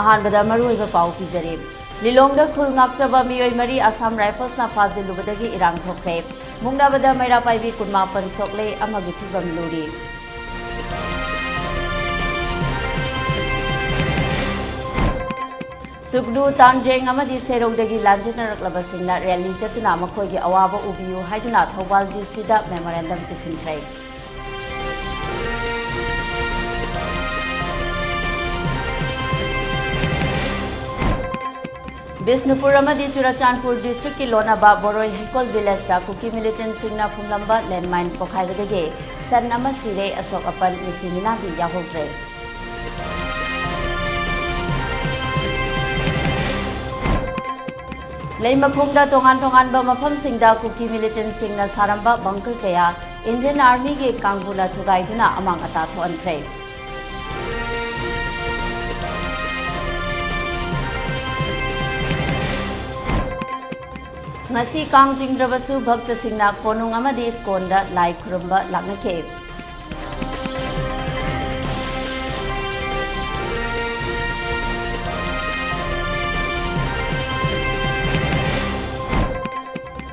अहानबदा मरुइबा पाउ पिजरे लिलोंगदा खुल ngakchaba miyoi mari Assam Rifles na fazilubadagi irang thokre mungnabada maira paibi kunmapan sokle amagi fibam luri Sugdu Tanjeng amadi serogdagi lanjanaраклабasingna rally chatuna makhoigi awaba ubiyu haiduna Thobal DC da memorandum isinkhre Bisnupur amadi Churachandpur district ki Lonaba Boroi Hikol village da Kuki militant singna phumlamba landmine pokhaibadagi san ama sire asok apan misimina di yahogre Leimaphumda tongan ba mafam singda Kuki militant singna saramba bunker kaya Indian Army ge kangbula thugaiduna amang ata thoankhre Ngasi kang jingdrabasu bhakta singna konung amadi skonda lai khurumba laknake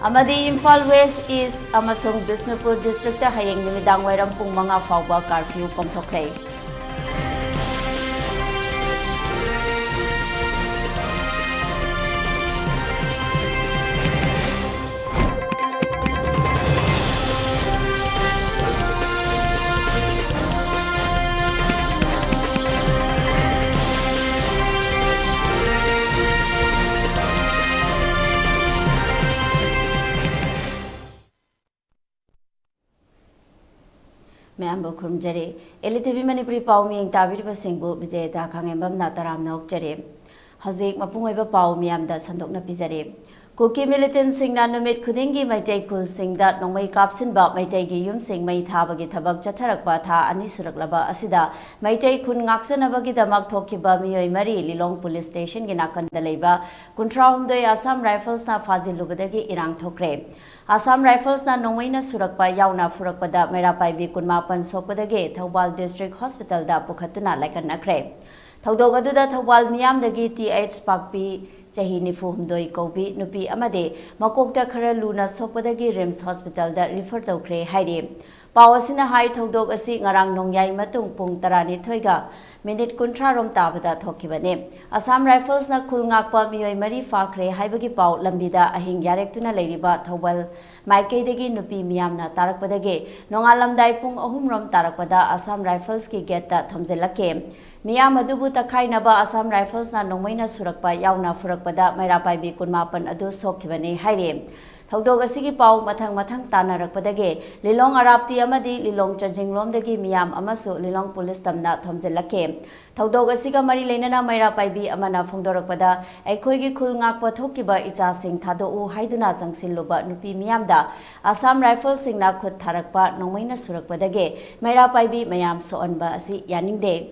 Amadi Imphal West East amasung Bisnupur district ta hayeng nimidang wairam pung mga fauba curfew komthokre Member Kurumjare, ELITETV Manipuri Pau Ming Tabiriba Singbu, Vijayeta Kangembam Nataram Nokjare. Hazik Mapunga Pau Miam da Sandokna Pizare. Kuki militant singna numit Kudingi Maitay Kul Sing that no may capsin bab Maitay Yum Sing May Tabagi Tabak Chatarak Bata Anisurak Asida, Maitay Kun Ngaksan Abagi Damak Tokiba Miyoi Mari, Lilong Police Station Ginakan Daleba, Kuntraum de Assam Rifles na Fazil Lubadagi Irang Tokre. Assam Rifles na Nongwaina Surakpa Yauna Furakpada Merapai Bikunmapan Sokpadage, Thobal District Hospital da Pukatuna like a Nakre. Taudogaduda Thobal Miam the GTH Pakpi Chahi Nifu Humdoi Kobi Nupi Amade, Makokta Kara Luna Sokpadagi Rims Hospital da refer to Kre Haidi. Pawasina Hai Togdog Asi Ngarang Nongyai Matung Pung Tarani Toiga, Minute Kuntrarom Tabada Tokibane. Assam Rifles na Kulngakpa Miyoi Mari Fakre Haibagi Pau Lambida Ahing Yarek Tuna Ladiba Thobal Maike Degi Nupi Miamna Tarakpadage, Nongalam Daipung Ohumrom Tarakpada Assam Rifles ki Geta Thomzelake. Miyam Adubu Takai Naba Assam Rifles na Nongwaina Surakpa Yauna Furakpada Mairapai Bikunmapan Adu Sokibane Haide. Thogdog asigi pau mathang tanarakpadage Lilong Arapti amadi Lilong Chanjinglomdagi Miyam amasu Lilong Police tamna thomjelake Thogdog asiga mari leinana Mairapaibi amana phongdorakpada aikhoigi khul ngakpa thokiba icha sing thado u haiduna jangsilluba nupi miyamda Assam Rifles singna khut tharakpa nongmaina surakpadage Mairapaibi mayam soonba asi yaningde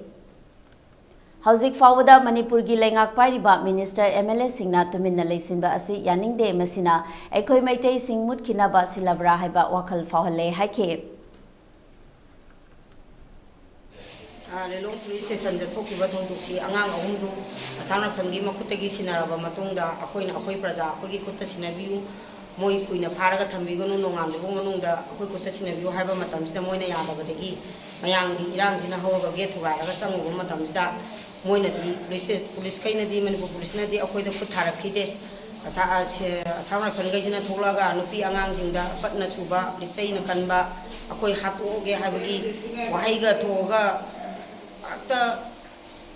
Haujik Fawada Manipur gi lengak pairiba Minister MLA singna tuminna leisinba asi yaningde masina aikoi maitai sing mutkinaba silabra haiba wakhal fawhalle haike Lelong police station da thokiba thongduksi angang ahumdu asana phangi makutagi sinaraba matungda akhoina akhoi praja akhogi kutta sinabiu moi kuina pharaga thambigonu nongamdugo manungda akhoi kutta sinabiu haiba matamsida moina yadabadagi mayangi irangjina hoga ge thugaraga changugo matamsida moina di police kaina di Manipur police na di akhoi da khut tharakide asama phangaisina tholaga nupi angang jingda patna suba lisai na kanba akhoi hatoge habagi wahaiga thoga akta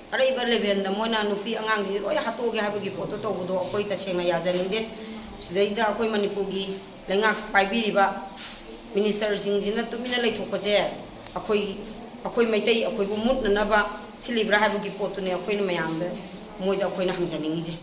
araiba level da moina nupi angang ji loi hatoge habagi photo to budo akhoi ta sengna yajarinde sidaida akhoi Manipur gi lengak paibiriba minister singjina tumina leithokpaje akhoi maitai akhoi bu mutna naba silibra habagi potune akhoi na mayamda moida akhoi na hamjaningije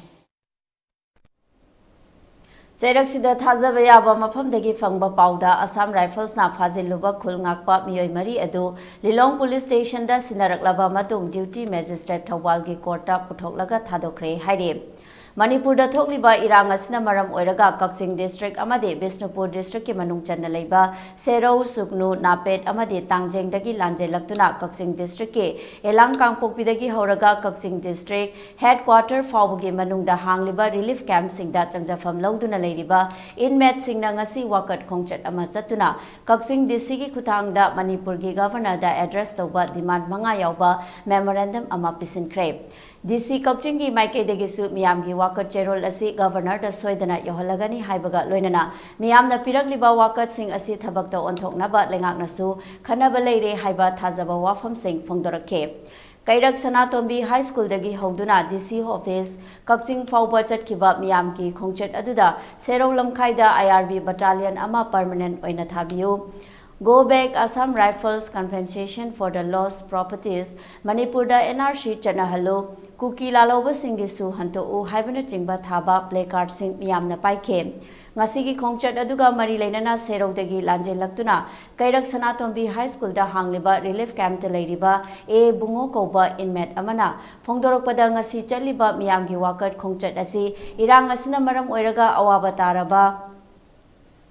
Chairak-sida thajaba yaba mafamdagi fangba pauda Assam Rifles na fazilluba khulngakpa miyoi mari adu Lilong Police Station da sinaraklaba matung duty magistrate Thawal gi court ta puthoklaga thadokre haide Manipurda thokliba irang asina maram oiraga Kakching district amade Bishnupur district ki manung channa leiba Serau Suknu Napet amade Tangjeng dagi lanjai laktuna Kakching district ke Elang Kangpokpi dagi horaga Kakching district headquarter fawgi manungda hangliba relief camp singda changjafam lauduna leiriba inmate singna ngasi wakat khongchat ama chatuna Kakching DC ki khutangda Manipur gi governor da address tawba demand manga yawba memorandum ama pisinkhre DC Kakching gi maike degi su miyam gi wakat cherol asi governor da soidana yohalagani haibaga loinana miyam na piragliba wakat sing asi thabak ta onthoknaba lengakna su khanaba leire haiba thajaba wafam sing phongdorakhe Kairak Sanatombi High School dagi hongduna DC office Kakching fawba chatkiba miyam ki khongchat aduda Serau Lamkhaida IRB battalion ama permanent oina thabiyu Go back Assam Rifles compensation for the lost properties Manipurda NRC Chanahalo Kuki Laloba Singisu Hanto U Haibana Chingba Thaba placard sing miyamna paike Ngasigi khongchat aduga mari leinana Serau dagi lanje laktuna Kairak Sanatombi High School da hangliba relief camp te leiriba e bungo koba inmate amana phongdorokpada ngasi chatliba miyamgi wakat khongchat asi irang asina maram oiraga awaba taraba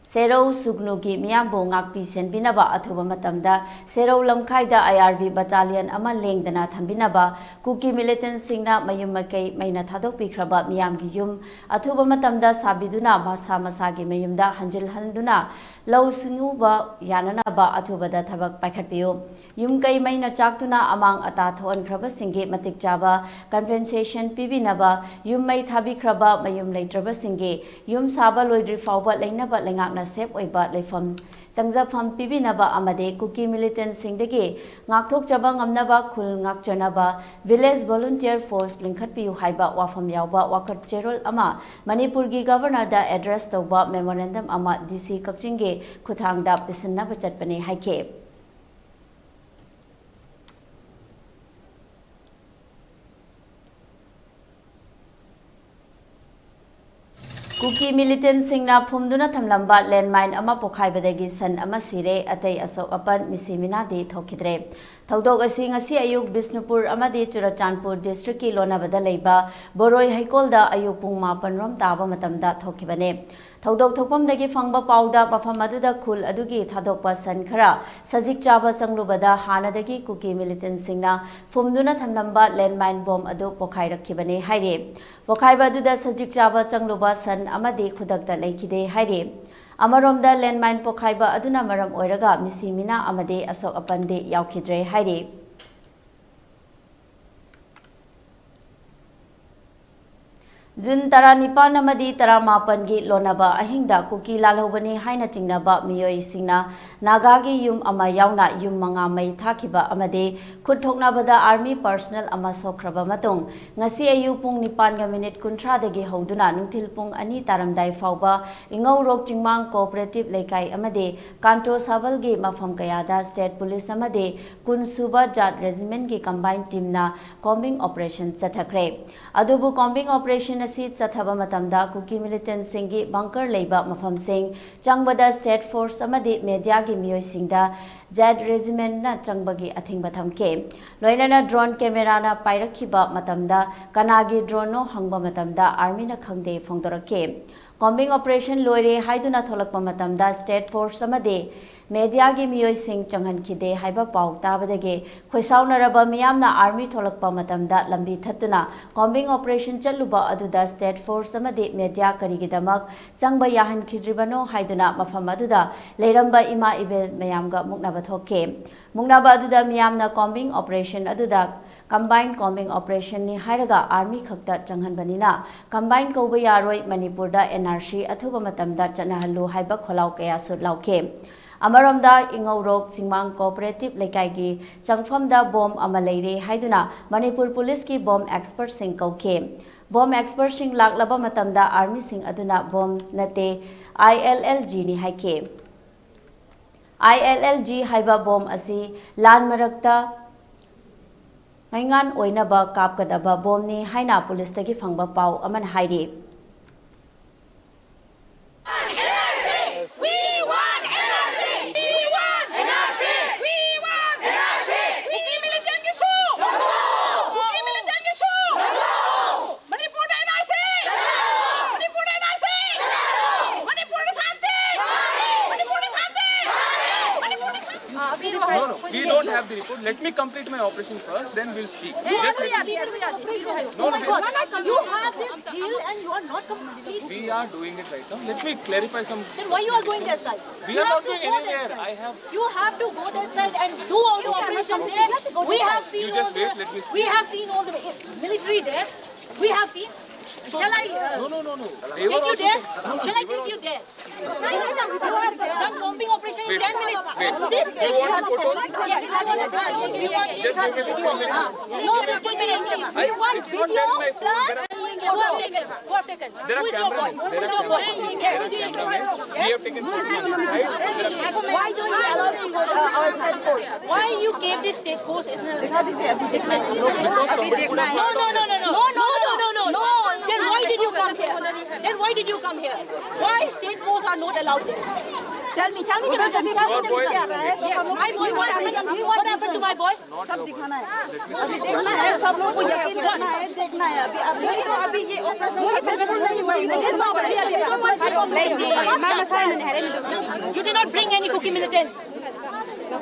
Serau Sugnugi miyambo ngakpi senbinaba athuba matamda Serau Lamkhaida IRB battalion ama lengdana thambinaba Kuki militant singna mayum makai maina thadokpikhraba miyamgi yum athuba matamda sabiduna masa masagi mayumda hanjil handuna lau singuba yananaba athubada thabak paikhatpiyu yum kai maina chaktuna amang ata thon khraba singe matik chaba compensation pibinaba yum mai thabikhraba mayum leitraba singe yum saba loidri fawba leinaba lengak na sep oiba leifam changjafam pibinaba amade Kuki militant singdagi ngakthok chaba ngamnaba khul ngakchanaba village volunteer force lingkhatpiu haiba wafam yawba wakat cherol ama Manipur gi governor da address tawba memorandum ama DC Kakching ge khuthangda pisinna bachatpane haike Kuki militant singna phumduna thamlamba landmine ama pokhaibadagi san ama sire atei asok apan misimina de thokidre Thaudok asi ngasi ayuk Bishnupur amadi Churachandpur district ki lonabada leiba Boroi Haikolda ayuk pung 9 rom taba matamda thokibane Thaudok thokpamdagi fangba pauda mafam aduda khul adugi thadokpa san khara sajik chaba sanglubada hanadagi Kuki militant singna phumduna thamlamba landmine bomb adu pokhairakibane haire pokhaiba aduda sajik chaba changluba san amadi khudakta leikide haire Amaromda landmine pokhaiba aduna maram oiraga misimina amade asok apande yaukidre haire Jun tara nipan amadi tara mapan gi lonaba ahingda Kuki lalhobani haina chingnaba miyoi singna nagagi yum ama yauna yum manga mai thakiba amade khutthoknabada army personnel ama sokraba matong ngasi ayu pung nipan ga minute kunthra dagi hoduna nungthil pung ani taramdai fawba ingau rok chingmang cooperative lekai amade kanto sabal gi mafam kayada state police amade kunsuba jat regiment gi combined team na combing operation chathakre adubu combing operation asi chathaba matamda Kuki militant singi bunker leiba mafam sing changbada state force amadi media gi miyoi singda jat regiment na changbagi athingba thamke loinana drone camera na pairakhiba matamda kanagi drone no hangba matamda army na khangde phongdorakhe combing operation loire haiduna tholakpa matamda state force amade media gi miyoi sing changhan khide haiba pau tabadage khoisaunaraba miyamna army tholakpa matamda lambi thattuna combing operation chaluba aduda state force amade media karigidamak changba yahan khidribano haiduna mafam aduda leiramba ima ibel mayamga muknaba thokke muknaba aduda miyamna combing operation aduda combined combing operation ni hairaga army khakta changhanbanina combined koba yaroi Manipur da NRC athuba matamda chanahallu haiba kholau kaya sut lauke Amaromda Ingaurok Singmang Cooperative Lekai Changfamda bomb amaleire haiduna Manipur Police ki bomb expert sing kauke bomb expert sing laklaba matamda army sing aduna bomb nate ILLG ni haike ILLG haiba bomb asi lan marakta ngaingan oinaba kapkadaba bomb ni haina police tagi phangba pau aman hairi No, we don't have the report. Let me complete my operation first, then we'll speak. Just let me... No, You have this deal and you are not completing. We are doing it right now. Let me clarify some... Then why you are going that side? We are not going anywhere. You have to go that side and do all the operation there. We have seen You just wait, let me speak. We have seen all the military there. We have seen. Shall I? No. Take you there? Shall I take you there? You have done bombing operation in 10 minutes. Wait. This You want photos? Yes, I want to Just give me 15 minutes. No, 15 minutes. We want It's not video that my phone. plus who have taken? Who have taken? There are Who is your boy? cameras. Who is your boy? We have taken photos, right? Why don't you allow to go to our state force? Why you gave this state force? It's not. Because somebody could have... No. Then why did you come here? Why state force are not allowed there? Tell me, Your boy... Yes, my boy, what happened to my boy? You did not bring any cookie militants.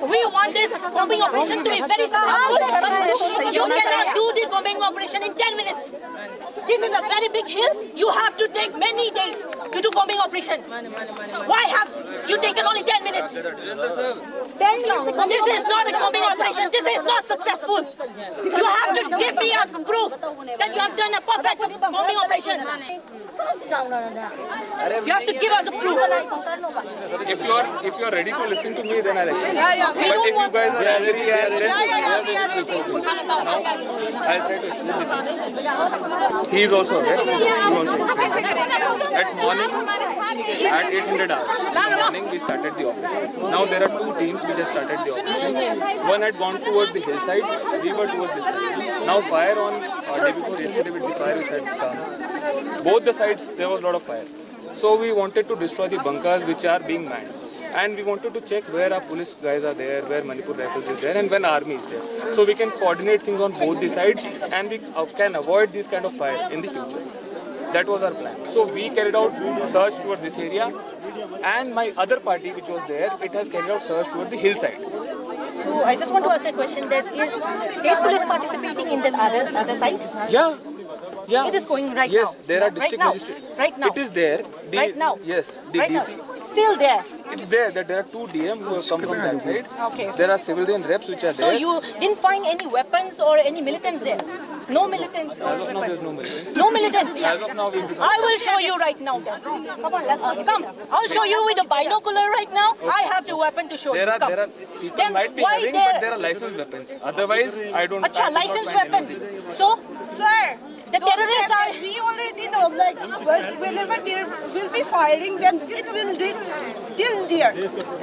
We want this bombing operation to be very successful. You cannot do this bombing operation in 10 minutes. This is a very big hill. You have to take many days to do bombing operation. Why have you taken only 10 minutes? This is not a bombing operation. This is not successful. You have to give me as proof that you have done a perfect bombing operation. You have to give us a proof. If you are ready to listen to me, then I'll accept. We But don't if you want. guys are angry, I'll try to explain it. He is also aware. He also explained. At morning, at 800 hours, in the morning we started the operation. Now there are two teams which have started the operation. One had gone towards the hillside, we were towards this side. Now fire on day before yesterday with the fire which had come. Both the sides there was a lot of fire. So we wanted to destroy the bunkers which are being manned. And we wanted to check where our police guys are there, where Manipur Rifles is there, and when army is there. So we can coordinate things on both the sides, and we can avoid this kind of fire in the future. That was our plan. So we carried out search towards this area, and my other party which was there, it has carried out search towards the hillside. So I just want to ask a question: that is state police participating in the other side? Yeah. It is going right now. Yes, there are district magistrates. Right now. It is there. Right now. Yes, the Right DC. now. Still there. It's there that there are two DM who have come from that side. Okay. There are civilian reps which are So there. you didn't find any weapons or any militants there? No militants or As of now, weapons? there's no militants. No militants. As of now, we'll be... I will show you right now then. Come on, let's come. I'll show you with a binocular right now. I have the weapon to show you. Come. There are people Then might be why having, there- but there are licensed weapons. Otherwise, I don't... Acha, I could not licensed find weapons. anything. So, Sir, the terrorists are... we already know, like, whenever there will be firing, then it will reach till there.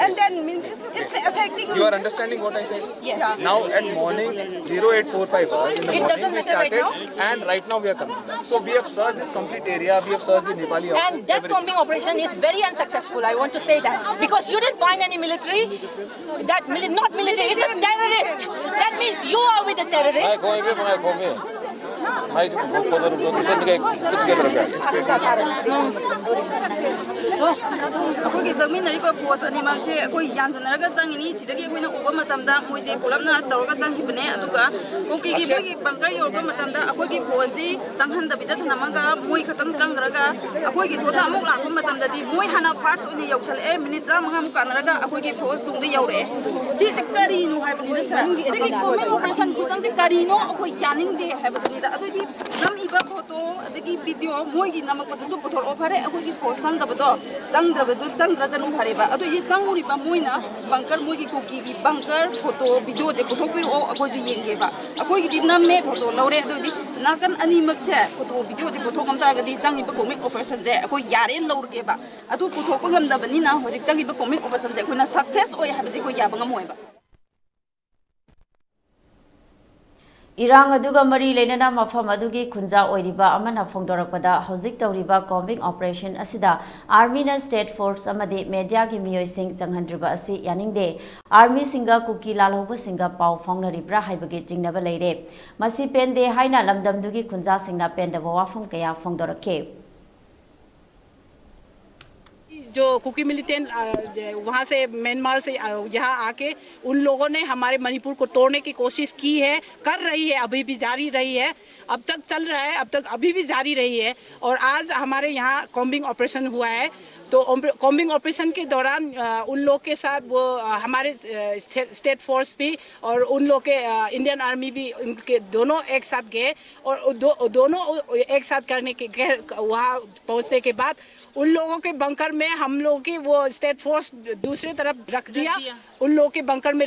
And then means it's affecting You are understanding what I said? Yes. Now at morning 0845 hours in the It morning doesn't we matter right started and right now we are coming back. So we have searched this complete area, we have searched the Nepali office, And that everything. bombing operation is very unsuccessful. I want to say that. Because you didn't find any military. Not military, it's a terrorist. That means you are with the terrorist. ꯑꯩꯈꯣꯏꯒꯤ ꯆꯪꯃꯤꯟꯅꯔꯤꯕ force ꯑꯅꯤꯃꯛꯁꯦ ꯑꯩꯈꯣꯏ ꯌꯥꯟꯊꯅꯔꯒ ꯆꯪꯉꯤꯅꯤ ꯁꯤꯗꯒꯤ ꯑꯩꯈꯣꯏꯅ ꯎꯕ ꯃꯇꯝꯗ ꯃꯣꯏꯁꯦ ꯄꯨꯂꯞꯅ ꯇꯧꯔꯒ ꯆꯪꯈꯤꯕꯅꯦ ꯑꯗꯨꯒ ꯀꯣꯀꯤꯒꯤ ꯃꯣꯏꯒꯤ ꯕꯪꯀꯔ ꯌꯧꯔꯛꯄ ꯃꯇꯝꯗ ꯑꯩꯈꯣꯏꯒꯤ ꯐꯣꯔꯁꯁꯤ ꯆꯪꯍꯟꯗꯕꯤꯗ ꯊꯅꯝꯃꯒ ꯃꯣꯏ ꯈꯛꯇꯪ ꯆꯪꯈ꯭ꯔꯒ ꯑꯩꯈꯣꯏꯒꯤ ꯁꯣꯝꯗ ꯑꯃꯨꯛ ꯂꯥꯛꯄ ꯃꯇꯝꯗꯗꯤ ꯃꯣꯏ ꯍꯥꯟꯅ ꯐꯥꯔꯁ ꯑꯣꯏꯅ ꯌꯧꯁꯜꯂꯛꯑꯦ ꯃꯤꯅꯤꯠ 35ꯃꯨꯛ ꯀꯥꯟꯅꯔꯒ ꯑꯩꯈꯣꯏꯒꯤ ꯐꯣꯔꯁ ꯇꯨꯡꯗ ꯌꯧꯔꯛꯑꯦ ꯁꯤꯁꯦ ꯀꯔꯤꯅꯣ ꯍꯥꯏꯕꯅꯤꯗ ꯁꯔ ꯁꯤꯒꯤ ꯀꯣꯃꯤꯡ ꯑꯣꯄꯔꯦꯁꯟ ꯈꯨꯆꯪꯁꯦ ꯀꯔꯤꯅꯣ ꯑꯩꯈꯣꯏ ꯌꯥꯅꯤꯡꯗꯦ ꯍꯥꯏꯕꯗꯨꯅꯤꯗ ꯑꯗꯨꯗꯤ ꯅꯝꯏꯕ ꯐꯣꯇꯣ ꯑꯗꯒꯤ ꯚꯤꯗꯤꯑꯣ ꯃꯣꯏꯒꯤ ꯅꯝꯃꯛꯄꯗꯨꯁꯨ ꯄꯨꯊꯣꯔꯛꯑꯣ ꯐꯔꯦ ꯑꯩꯈꯣꯏꯒꯤ ꯐꯣꯔꯁ ꯆꯪꯗꯕꯗꯣ ꯆꯪꯗ꯭ꯔꯖꯅꯨ ꯐꯔꯦꯕ ꯑꯗꯨꯗꯤ ꯆꯪꯉꯨꯔꯤꯕ ꯃꯣꯏꯅ ꯕꯪꯀꯔ ꯃꯣꯏꯒꯤ ꯀꯨꯀꯤꯒꯤ ꯕꯪꯀꯔ ꯐꯣꯇꯣ ꯚꯤꯗꯤꯑꯣꯁꯦ ꯄꯨꯊꯣꯛꯄꯤꯔꯛꯑꯣ ꯑꯩꯈꯣꯏꯁꯨ ꯌꯦꯡꯒꯦꯕ ꯑꯩꯈꯣꯏꯒꯤꯗꯤ ꯅꯝꯃꯦ ꯐꯣꯇꯣ ꯂꯧꯔꯦ ꯑꯗꯨꯗꯤ ꯅꯥꯀꯟ ꯑꯅꯤꯃꯛꯁꯦ ꯐꯣꯇꯣ ꯚꯤꯗꯤꯑꯣꯁꯦ ꯄꯨꯊꯣꯛꯉꯝ ꯇꯥꯔꯒꯗꯤ ꯆꯪꯉꯤꯕ ꯀꯣꯃꯤꯡ ꯑꯣꯄꯔꯦꯁꯟꯁꯦ ꯑꯩꯈꯣꯏ ꯌꯥꯔꯦꯅ ꯂꯧꯔꯒꯦꯕ ꯑꯗꯨ ꯄꯨꯊꯣꯛꯄ ꯉꯝꯗꯕꯅꯤꯅ ꯍꯧꯖꯤꯛ ꯆꯪꯉꯤꯕ ꯀꯣꯃꯤꯡ ꯑꯣꯄꯔꯦꯁꯟꯁꯦ ꯑꯩꯈꯣꯏꯅ ꯁꯛꯁꯦꯁ ꯑꯣꯏ ꯍꯥꯏꯕꯁꯦ ꯑꯩꯈꯣꯏ ꯌꯥꯕ ꯉꯝꯃꯣꯏꯕ Irang aduga mari lenana mafam adugi khunja oiriba amana phongdorakpada hauzik tawriba combing operation asida army na state force amadi media gi miyoi sing changhandriba asi yaningde army singa kuki lalhoba singa pau phongnaribra haibagi jingnaba leire masi pende haina lamdamdugi khunja singna pendaba wafam kaya phongdorakhe जो cookie militant वहाँ से Myanmar से यहाँ आके उन लोगों ने हमारे मणिपुर को तोड़ने की कोशिश की है, कर रही है, अभी भी जारी रही है, अब तक चल रहा है, अब तक अभी भी जारी रही है। और आज हमारे यहाँ कॉम्बिंग ऑपरेशन हुआ है, तो कॉम्बिंग ऑपरेशन के दौरान उन लोग के साथ वो हमारे स्टेट फोर्स भी और उन लोग के इंडियन आर्मी भी, उनके दोनों एक साथ गए और दोनों एक साथ करने के वहाँ पहुँचने के बाद उन लोगों के बंकर में हम लोगों की वो स्टेट फोर्स दूसरी तरफ रख दिया, उन लोगों के बंकर में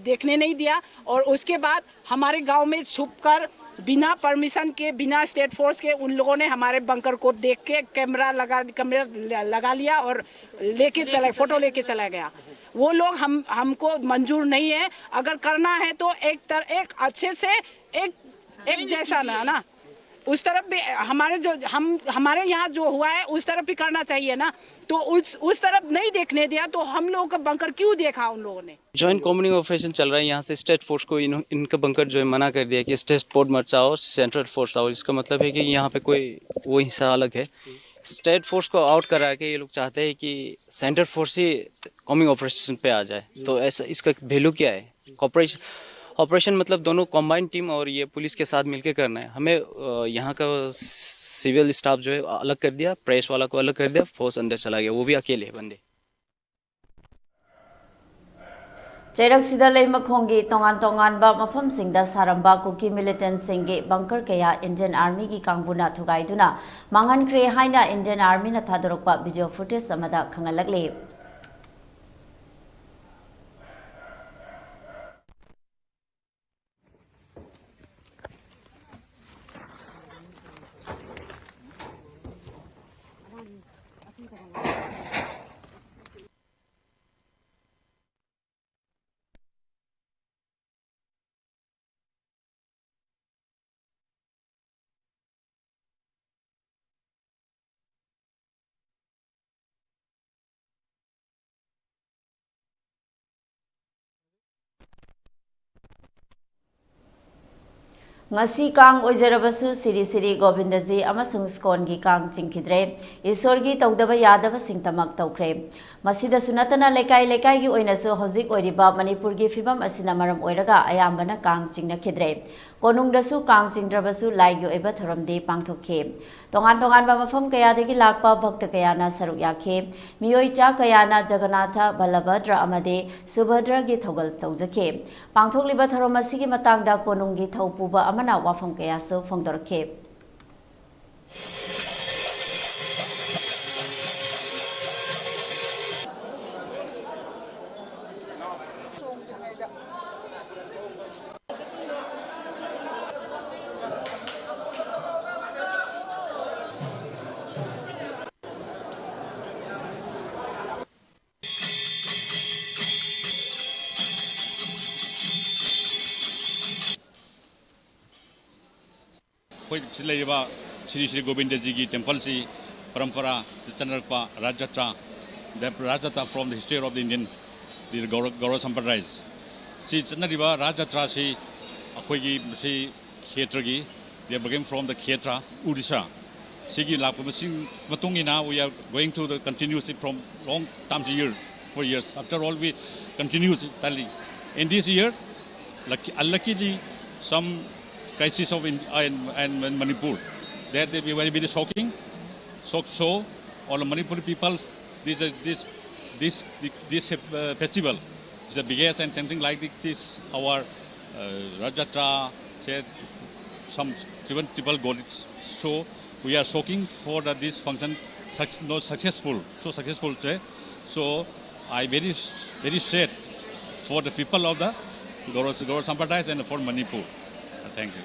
देखने नहीं दिया। और उसके बाद हमारे गांव में छुपकर बिना परमिशन के, बिना स्टेट फोर्स के उन लोगों ने हमारे बंकर को देख के कैमरा लगा लिया और फोटो लेके चला गया। वो लोग हमको मंजूर नहीं है। अगर करना है तो एक अच्छे से एक जैसा ना उस तरफ भी हमारे यहाँ जो हुआ है उस तरफ भी करना चाहिए ना, तो उस तरफ नहीं देखने दिया, तो हम लोगों का बंकर क्यों देखा उन लोगों ने। जॉइंट कॉम्बिंग ऑपरेशन चल रहा है, यहाँ से स्टेट फोर्स को इनका बंकर जो है मना कर दिया कि स्टेट फोर्स मत आओ, सेंट्रल फोर्स आओ। इसका मतलब है कि यहाँ पे कोई वो हिस्सा अलग है। स्टेट फोर्स को आउट करा के ये लोग चाहते हैं कि सेंट्रल फोर्स ही कॉम्बिंग ऑपरेशन पे आ जाए। तो ऐसा इसका वैल्यू क्या है? ऑपरेशन मतलब दोनों कॉम्बाइंड टीम और ये पुलिस के साथ मिलकर करना है। हमें यहाँ का सिविल स्टाफ जो है अलग कर दिया, प्रेस वाला को अलग कर दिया, फोर्स अंदर चला गया, वो भी अकेले बंदे। चैरकसिदा लेमखोंगी तोंगान तोंगानबा मफमसिंगदा सारंबा कुकी मिलिटेंट सिंगे बंकर कया इंडियन आर्मी की कांगबुना थुगाइदुना मांगनख्रे हाइना इंडियन आर्मी ना थादरकपा वीडियो फुटेज अमदा खंगलकले। ngasi kang oijarabasu siri siri govindaji amasung skon gi kang chingkhidre isor gi tawdaba yadaba singtamak tawkhre masida sunatana lekai lekai gi oinasu hojik oiriba manipur gi fibam asina maram oiraga ayambana kang chingna khidre konungdasu kang chingdrabasu lai gi oiba thoramdi pangthokhe tongan tongan ba mafam kaya degi lakpa bhakt kayana saruk yakhe miyoicha kayana jagannatha balabhadra amade subhadra gi thogal chawjakhe pangthokliba thoram asigi matangda konunggi thaupuba amana wafam kaya so phongdorkhe Shri Shri Govinda Ji ki temple si parampara chanarpa Rajatra, the Rajatra from the history of the Indian, the Gaurav Sampradaya. Si chanariba Rajatra si akoi ki si Khetra gi, they became from the Khetra Odisha. Sigi lapamasi matungina we are going to the continuously from long times a year, 4 years. After all we continuously. In this year, luckily some crisis of and Manipur. That will be very, very shocking. So all the Manipuri peoples, this festival is the biggest and something like this. Our Rajatra said some people go. So we are shocking for that this function not successful. So successful. So I very sad for the people of the Gaurav Sampradaya and for Manipur. Thank you.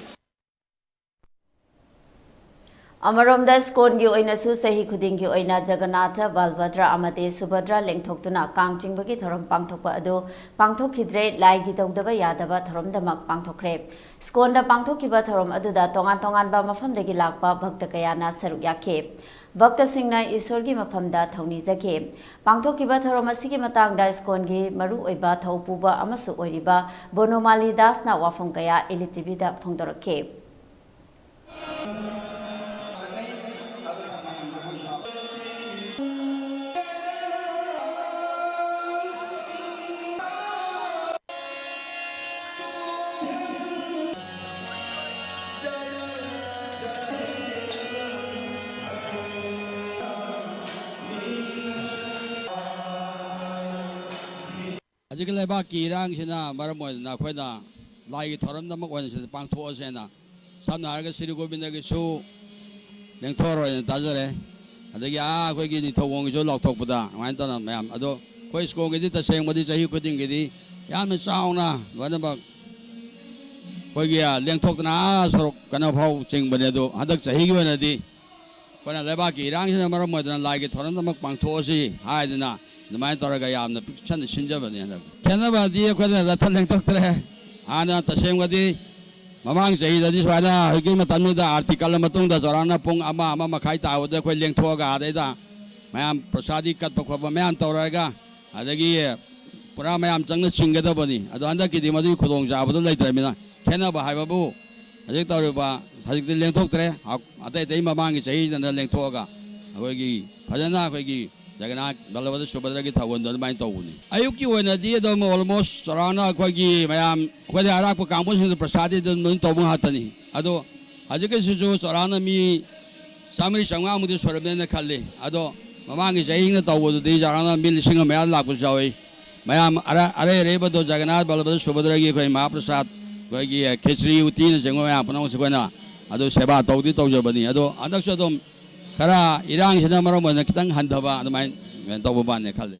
Amaromda skon gi oina su sahi khuding gi oina Jagannatha Balbhadra amate Subhadra lengthoktuna kangching bagi thorom pangthokpa adu pangthokhidre lai gi tawdaba yadaba thorom damak pangthokre skonda pangthokiba thorom aduda tongan ba mafam dagi lakpa bhakta kayana saruk yakhe Bhakta singna isor gi mafamda thawni jake pangthokiba thorom asigi matangda skon gi maru oiba thaupuba amasu oiriba Bonomali Das na wafam kaya ELITETV da phongdorakhe ꯍꯧꯖꯤꯛꯀꯤ ꯂꯩꯕꯥꯛꯀꯤ ꯏꯔꯥꯡꯁꯤꯅ ꯃꯔꯝ ꯑꯣꯏꯗꯨꯅ ꯑꯩꯈꯣꯏꯅ ꯂꯥꯏꯒꯤ ꯊꯧꯔꯝꯗꯃꯛ ꯑꯣꯏꯅ ꯁꯤꯗ ꯄꯥꯡꯊꯣꯛꯑꯁꯦꯅ ꯁꯝꯅ ꯍꯥꯏꯔꯒ ꯁ꯭ꯔꯤ ꯒꯣꯕꯤꯟꯗꯒꯤꯁꯨ ꯂꯦꯡꯊꯣꯛꯑꯔꯣꯏꯅ ꯇꯥꯖꯔꯦ ꯑꯗꯒꯤ ꯑꯩꯈꯣꯏꯒꯤ ꯅꯤꯡꯊꯧꯈꯣꯡꯒꯤꯁꯨ ꯂꯥꯎꯊꯣꯛꯄꯗ ꯑꯗꯨꯃꯥꯏꯅ ꯇꯧꯅ ꯃꯌꯥꯝ ꯑꯗꯣ ꯑꯩꯈꯣꯏ ꯁ꯭ꯀꯣꯜꯒꯤꯗꯤ ꯇꯁꯦꯡꯕꯗꯤ ꯆꯍꯤ ꯈꯨꯗꯤꯡꯒꯤꯗꯤ ꯌꯥꯝꯅ ꯆꯥꯎꯅ ꯂꯣꯏꯅꯃꯛ ꯑꯩꯈꯣꯏꯒꯤ ꯂꯦꯡꯊꯣꯛꯇꯅ ꯁꯣꯔꯣꯛ ꯀꯩꯅꯣ ꯐꯥꯎ ꯆꯤꯡꯕꯅꯦ ꯑꯗꯣ ꯍꯟꯗꯛ ꯆꯍꯤꯒꯤ ꯑꯣꯏꯅꯗꯤ ꯑꯩꯈꯣꯏꯅ ꯂꯩꯕꯥꯛꯀꯤ ꯏꯔꯥꯡꯁꯤꯅ ꯃꯔꯝ ꯑꯣꯏꯗꯨꯅ ꯂꯥꯏꯒꯤ ꯊꯧꯔꯝꯗꯃꯛ ꯄꯥꯡꯊꯣꯛꯑꯁꯤ ꯍꯥꯏꯗꯅ ꯑꯗꯨꯃꯥꯏꯅ ꯇꯧꯔꯒ ꯌꯥꯝꯅ ꯄꯤꯛꯁꯟꯅ ꯁꯤꯟꯖꯕꯅꯤ ꯍꯟꯗꯛ ꯈꯦꯠꯅꯕꯗꯤ ꯑꯩꯈꯣꯏꯅ ꯔꯊ ꯂꯦꯡꯊꯣꯛꯇ꯭ꯔꯦ ꯍꯥꯟꯅ ꯇꯁꯦꯡꯕꯗꯤ ꯃꯃꯥꯡ ꯆꯍꯤꯗꯗꯤ ꯁꯨꯃꯥꯏꯅ ꯍꯧꯖꯤꯛꯀꯤ ꯃꯇꯝꯗꯨꯗ ꯑꯥꯔꯇꯤꯀꯜ ꯃꯇꯨꯡꯗ ꯆꯥꯎꯔꯥꯛꯅ ꯄꯨꯡ 1-1:30 ꯇꯥꯕꯗ ꯑꯩꯈꯣꯏ ꯂꯦꯡꯊꯣꯛꯑꯒ ꯑꯗꯩꯗ ꯃꯌꯥꯝ ꯄ꯭ꯔꯁꯥꯗꯤ ꯀꯠꯄ ꯈꯣꯠꯄ ꯃꯌꯥꯝ ꯇꯧꯔꯒ ꯑꯗꯒꯤ ꯄꯨꯔꯥ ꯃꯌꯥꯝ ꯆꯪꯅ ꯆꯤꯡꯒꯗꯕꯅꯤ ꯑꯗꯣ ꯍꯟꯗꯛꯀꯤꯗꯤ ꯃꯗꯨꯒꯤ ꯈꯨꯗꯣꯡꯆꯥꯕꯗꯣ ꯂꯩꯇ꯭ꯔꯕꯅꯤ나 ꯈꯦꯠꯅꯕ ꯍꯥꯏꯕꯕꯨ ꯍꯧꯖꯤꯛ ꯇꯧꯔꯤꯕ ꯍꯧꯖꯤꯛꯇꯤ ꯂꯦꯡꯊꯣꯛꯇ꯭ꯔꯦ ꯑꯇꯩ ꯃꯃꯥꯡꯒꯤ ꯆꯍꯤꯗꯅ ꯂꯦꯡꯊꯣꯛꯑꯒ ꯑꯩꯈꯣꯏꯒꯤ ꯐꯖꯅ ꯑꯩꯈꯣꯏꯒꯤ ꯖꯒꯟꯅꯥꯊ ꯕꯜꯂꯕꯗ ꯁꯨꯕꯗ꯭ꯔꯒꯤ ꯊꯧꯒꯜꯗꯣ ꯑꯗꯨꯃꯥꯏꯅ ꯇꯧꯕꯅꯤ ꯑꯌꯨꯛꯀꯤ ꯑꯣꯏꯅꯗꯤ ꯑꯗꯨꯝ ꯑꯣꯜꯃꯣꯁ ꯆꯥꯎꯔꯥꯛꯅ ꯑꯩꯈꯣꯏꯒꯤ ꯃꯌꯥꯝ ꯑꯩꯈꯣꯏꯗꯤ ꯑꯔꯥꯛꯄ ꯀꯥꯡꯕꯨꯁꯤꯡꯗ ꯄ꯭ꯔꯁꯥꯗꯤ ꯑꯗꯨꯝ ꯂꯣꯏꯅ ꯇꯧꯕ ꯉꯥꯛꯇꯅꯤ ꯑꯗꯣ ꯍꯧꯖꯤꯛꯀꯤꯁꯤꯁꯨ ꯆꯥꯎꯔꯥꯛꯅ ꯃꯤ 100-150 ꯁꯨꯔꯕꯅꯦꯅ ꯈꯜꯂꯤ ꯑꯗꯣ ꯃꯃꯥꯡꯒꯤ ꯆꯍꯤꯅ ꯇꯧꯕꯗꯨꯗꯤ ꯆꯥꯎꯔꯥꯛꯅ ꯃꯤ 1,000 ꯃꯌꯥ ꯂꯥꯛꯄꯁꯨ ꯌꯥꯎꯏ ꯃꯌꯥꯝ ꯑꯔꯩꯕꯗꯣ ꯖꯒꯟꯅꯥꯊ ꯕꯜꯂꯕꯗ ꯁꯨꯕꯗ꯭ꯔꯒꯤ ꯑꯩꯈꯣꯏ ꯃꯍꯥꯄ꯭ꯔꯁꯥꯗ ꯑꯩꯈꯣꯏꯒꯤ ꯈꯦꯆ꯭ꯔꯤ ꯎꯇꯤꯅꯆꯤꯡꯕ ꯃꯌꯥꯝ ꯄꯨꯝꯅꯃꯛꯁꯨ ꯑꯩꯈꯣꯏꯅ ꯑꯗꯨ ꯁꯦꯕꯥ ꯇꯧꯖꯕꯅꯤ ꯑꯗꯣ ꯍꯟꯗꯛꯁꯨ ꯑꯗꯨꯝ ꯈꯔ ꯏꯔꯥꯡꯁꯤꯅ ꯃꯔꯝ ꯑꯣꯏꯅ ꯈꯤꯇꯪ ꯍꯟꯊꯕ ꯑꯗꯨꯃꯥꯏꯅ ꯇꯧꯕ ꯃꯥꯜꯂꯦ ꯈꯜꯂꯤ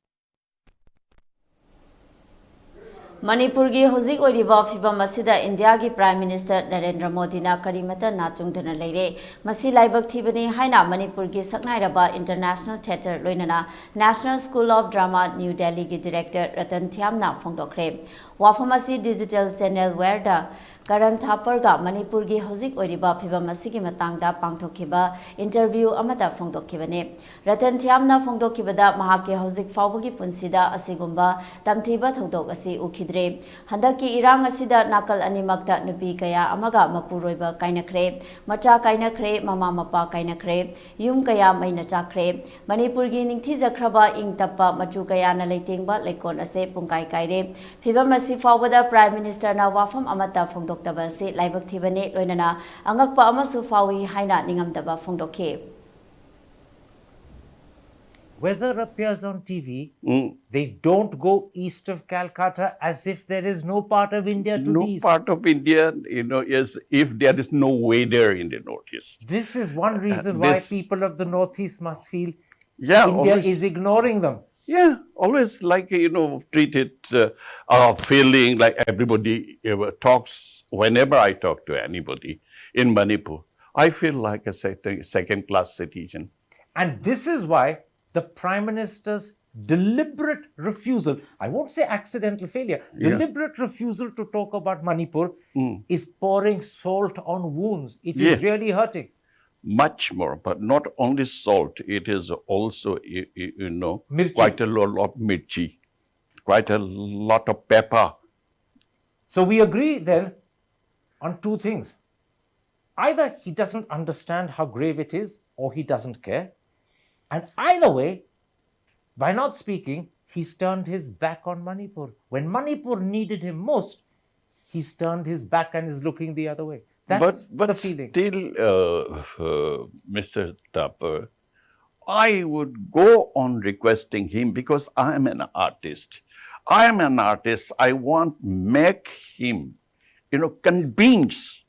ꯃꯅꯤꯄꯨꯔꯒꯤ ꯍꯧꯖꯤꯛ ꯑꯣꯏꯔꯤꯕ ꯐꯤꯚꯝ ꯑꯁꯤꯗ ꯏꯟꯗꯤꯌꯥꯒꯤ ꯄ꯭ꯔꯥꯏꯝ ꯃꯤꯅꯤꯁꯇꯔ ꯅꯔꯦꯟꯗ꯭ꯔ ꯃꯣꯗꯤꯅ ꯀꯔꯤꯃꯠꯇ ꯅꯥꯆꯨꯡꯗꯅ ꯂꯩꯔꯦ ꯃꯁꯤ ꯂꯥꯏꯕꯛ ꯊꯤꯕꯅꯤ ꯍꯥꯏꯅ ꯃꯅꯤꯄꯨꯔꯒꯤ ꯁꯛꯅꯥꯏꯔꯕ ꯏꯟꯇꯔꯅꯦꯁꯅꯦꯜ ꯊꯤꯌꯦꯇꯔ ꯂꯣꯏꯅꯅ national school of drama new ꯗꯦꯜꯂꯤꯒꯤ ꯗꯤꯔꯦꯛꯇꯔ ꯔꯇꯟ ꯊꯤꯌꯥꯝꯅ ꯐꯣꯡꯗꯣꯛꯈ꯭ꯔꯦ ꯋꯥꯐꯝ ꯑꯁꯤ ꯗꯤꯖꯤꯇꯦꯜ ꯆꯦꯅꯦꯜ ꯋꯦꯌꯔꯗ ꯀꯔꯟ ꯊꯥꯄꯔꯒ ꯃꯅꯤꯄꯨꯔꯒꯤ ꯍꯧꯖꯤꯛ ꯑꯣꯏꯔꯤꯕ ꯐꯤꯚꯝ ꯑꯁꯤꯒꯤ ꯃꯇꯥꯡꯗ ꯄꯥꯡꯊꯣꯛꯈꯤꯕ ꯏꯟꯇꯔꯚ꯭ꯌꯨ ꯑꯃꯗ ꯐꯣꯡꯗꯣꯛꯈꯤꯕꯅꯤ ꯔꯇꯟ ꯊꯤꯌꯥꯝꯅ ꯐꯣꯡꯗꯣꯛꯈꯤꯕꯗ ꯃꯍꯥꯛꯀꯤ ꯍꯧꯖꯤꯛ ꯐꯥꯎꯕꯒꯤ ꯄꯨꯟꯁꯤꯗ ꯑꯁꯤꯒꯨꯝꯕ ꯇꯝꯊꯤꯕ ꯊꯧꯗꯣꯛ ꯑꯁꯤ ꯎꯈꯤꯗ꯭ꯔꯦ ꯍꯟꯗꯛꯀꯤ ꯏꯔꯥꯡ ꯑꯁꯤꯗ ꯅꯥꯀꯜ ꯑꯅꯤꯃꯛꯇ ꯅꯨꯄꯤ ꯀꯌꯥ ꯑꯃꯒ ꯃꯄꯨꯔꯣꯏꯕ ꯀꯥꯏꯅꯈ꯭ꯔꯦ ꯃꯆꯥ ꯀꯥꯏꯅꯈ꯭ꯔꯦ ꯃꯃꯥ ꯃꯄꯥ ꯀꯥꯏꯅꯈ꯭ꯔꯦ ꯌꯨꯝ ꯀꯌꯥ ꯃꯩꯅ ꯆꯥꯛꯈ꯭ꯔꯦ ꯃꯅꯤꯄꯨꯔꯒꯤ ꯅꯤꯡꯊꯤꯖꯈ꯭ꯔꯕ ꯏꯪ ꯇꯞꯄ ꯃꯆꯨ ꯀꯌꯥꯅ ꯂꯩꯇꯦꯡꯕ ꯂꯩꯀꯣꯜ ꯑꯁꯤ ꯄꯨꯡꯀꯥꯏ ꯀꯥꯏꯔꯦ ꯐꯤꯚꯝ ꯑꯁꯤ ꯐꯥꯎꯕꯗ ꯄ꯭ꯔꯥꯏꯝ ꯃꯤꯅꯤꯁꯇꯔꯅ ꯋꯥꯐꯝ ꯑꯃꯠꯇ ꯐꯣꯡꯗꯣꯛꯇꯕ ꯑꯁꯤ ꯂꯥꯏꯕꯛ ꯊꯤꯕꯅꯤ ꯂꯣꯏꯅꯅ ꯑꯉꯛꯄ ꯑꯃꯁꯨ ꯐꯥꯎꯏ ꯍꯥꯏꯅ ꯅꯤꯡꯉꯝꯗꯕ ꯐꯣꯡꯗꯣꯛꯈꯤ Weather appears on TV, they don't go east of Calcutta as if there is no part of India to No the east. part of India, is if there is no weather in the northeast. This is one reason why people of the northeast must feel Yeah, India always, is ignoring them. Yeah, always like, treat it feeling like everybody talks. Whenever I talk to anybody in Manipur, I feel like a second-class citizen. And this is why the Prime Minister's deliberate refusal, I won't say accidental failure, deliberate refusal to talk about Manipur is pouring salt on wounds. It is really hurting. Much more, but not only salt, it is also, Mirchi. quite a lot of mirchi, quite a lot of pepper. So we agree then on two things. Either he doesn't understand how grave it is, or he doesn't care. And either way, by not speaking, he's turned his back on Manipur. When Manipur needed him most, he's turned his back and is looking the other way. That's but the feeling. Still, Mr. Tapper, I would go on requesting him because I am an artist. I am an artist. I want make him, convince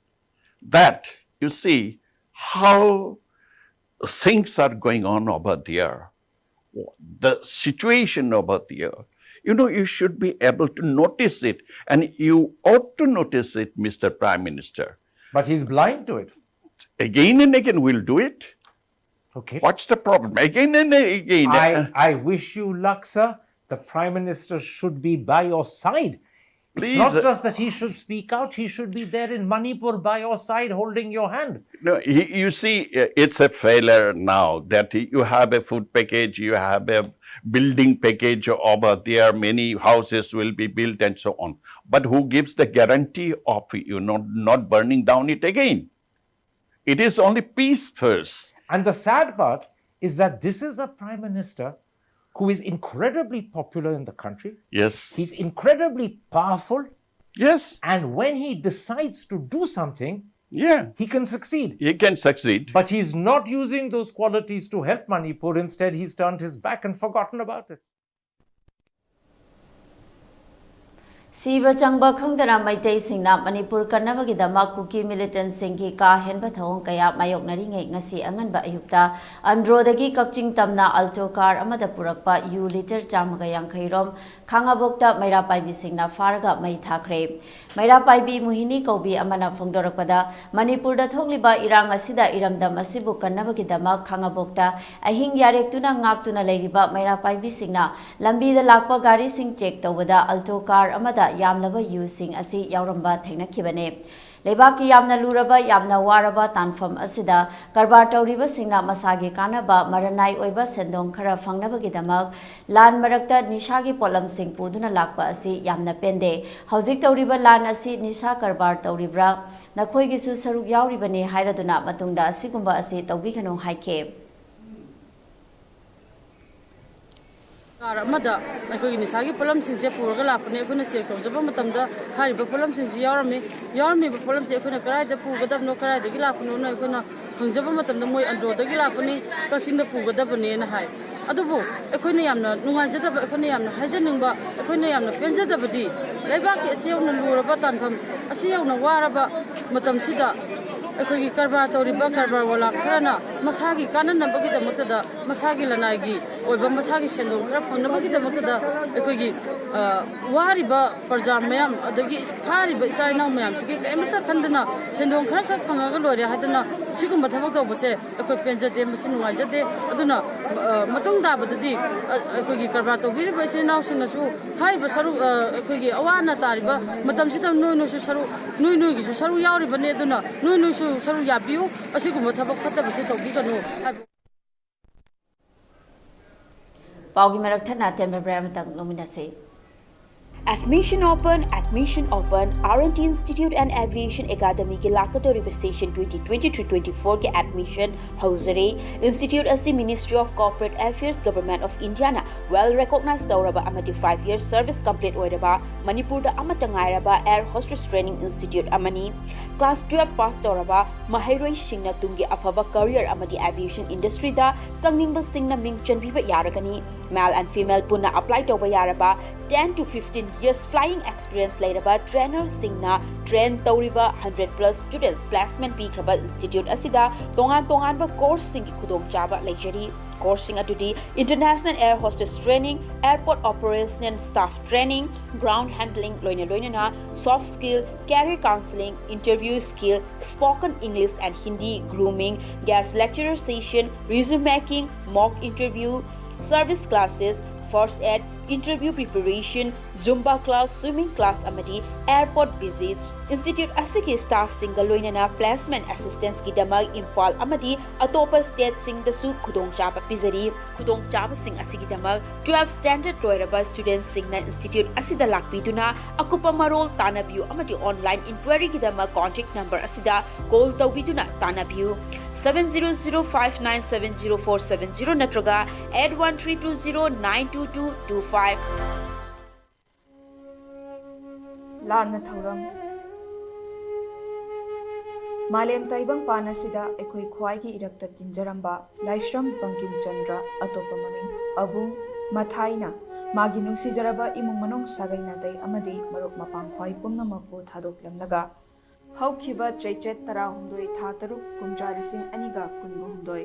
that, you see, how things are going on over there. The situation over there. You should be able to notice it. And you ought to notice it, Mr. Prime Minister. But he's blind to it. Again and again, we'll do it. Okay. What's the problem? Again and again. I wish you luck, sir. The Prime Minister should be by your side. Please, it's not just that he should speak out, he should be there in Manipur by your side holding your hand. No, you see, it's a failure now that you have a food package, you have a building package over there, many houses will be built and so on. But who gives the guarantee of not burning down it again? It is only peace first. And the sad part is that this is a Prime Minister who is incredibly popular in the country. Yes. He's incredibly powerful. Yes. And when he decides to do something, he can succeed. He can succeed. But he's not using those qualities to help Manipur. Instead, he's turned his back and forgotten about it. Siba changba khangdana maitai singna Manipur kannabagi damak kuki militant singki ka henba thawong kaya mayok nari ngai ngasi anganba ayupta androdagi kakching tamna alto car amada purakpa u liter chamaga yankhairom khangabokta maira paibi singna faraga mai thakre maira paibi muhini kobi amana phongdorakpada Manipur da thokliba irang asida iramdam asibu kannabagi damak khangabokta ahing yarektuna ngaktuna leiriba maira paibi singna lambi da lakpa gari sing check tawada alto car amada yamlaba using asi yauramba thengna khibane lebaki yamna luraba yamna waraba tanfam asida karbar tawriba singna masagi kanaba maranai oiba sendong khara fangnabagi damak lan marakta nishagi polam sing puduna lakpa asi yamna pende hojik tawriba lan asi nisha karbar tawribra nakhoi gisu saruk yauribane hairaduna matungda asigumba asi tawbikano haike Amada akhoi nisagi polam singse purga lapne akhona se tawjaba matamda hariba polam singse yaurami polam se akhona karai da pugadab no karai da gilapno no akhona hangjaba matamda moi andro da gilapne kasingda pugadab ne na hai adubu akhona yamna nungajadaba akhona yamna hajaningba akhona yamna penjadabadi leibaki asiyawna luraba tanfam asiyawna waraba matamsida akhoi karbar tawriba karbar wala kharana masagi kananabagi da matada masagi lanagi oiba masagi sendong khara phonabagi da matada akhoi wariba parja mayam adagi phariba isaina mayam sigi emta khandana sendong khara khak phangaga lore hadana sigum thabak tawbase akhoi penjade masin waijade aduna matung dabadadi akhoi karbar tawriba isina sinasu hariba saru akhoi awana tariba matam sidam no su saru noi gi su saru yauri bane aduna noi saru yabiu asigum thabak khatabase tawbiganu Paugi marak thana tembe bram tang luminase Admission open, R&T Institute and Aviation Academy के लाकतो Station 2023-24 के admission hausare Institute as the Ministry of Corporate Affairs Government of India na well recognized tawraba amati 5-year service complete oiraba Manipur da amatangairaba Air Hostess Training Institute amani class 12 pass tawraba mahairoi singna tungi afaba career amati aviation industry da changningba singna ming chanbiba yaragani male and female punna apply tawba yaraba 10 to 15 years flying experience lairaba trainer singna train tawriba 100 plus students placement pikraba institute asida tongan ba course sing khudong chaba lecture course sing adudi international air hostess training airport operation and staff training ground handling loina soft skill career counseling interview skill spoken english and hindi grooming guest lecturer session resume making mock interview service classes first aid interview preparation zumba class swimming class amadi airport visits institute asiki staff single loinana placement assistance ki damag imphal amadi atopa state sing da su khudong chaba pizari khudong chaba sing asiki damag 12 standard loiraba students singna institute asida lakpiduna akupa marol tanabiu amadi online inquiry ki damag contact number asida call tawbiduna tanabiu 7005970470 natraga 8132092225 Lana Thauram Malem Taibang Panasida Ekoi Khwaigi Irakta Tinjaramba Laishram Bankim Chandra Atopa Maming Abung Mathaina Magi Nungsijaraba Imung Manong Sagaina Dai Amadi Maruk Mapang Khwai Pumnamapu Thadoklamnaga Haukiba Chaitet Tara Hundoi Thataru Kumja Rising Aniga Kunbu Hundoi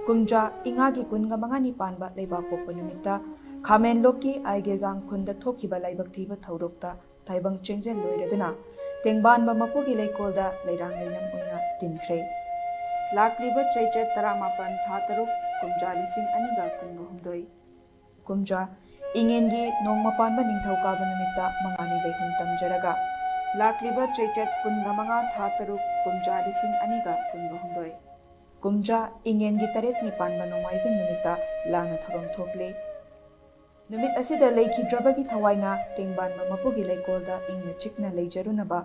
Kumja Ingagi Kunga Mangani Panba Leba Popanumita Kamen Loki Aigezang Kunda Tokiba Laibak Tiba Thaudokta Taibang Chengjen Loireduna Tengban Mapugi Leikolda Leirang Linam Una Tinkre Lakliba Chaitet Taramapan Thataru Kumja Rising Aniga Kunbu Hundoi Kumja Ingengi Nongmapan Ningthau Kabanumita Mangani Leihun Tamjaraga Lakliba Chaitet Kungamanga Thataru Kumja Rising Aniga Kunbu Hundoi Kumja Ingengi Taret Nipan Manomizing Numita Lana Tharom Thokle Numit asida Leikidrabagi Thawaina Tengban Mapugi Leikolda Ingna Chikna Leijarunaba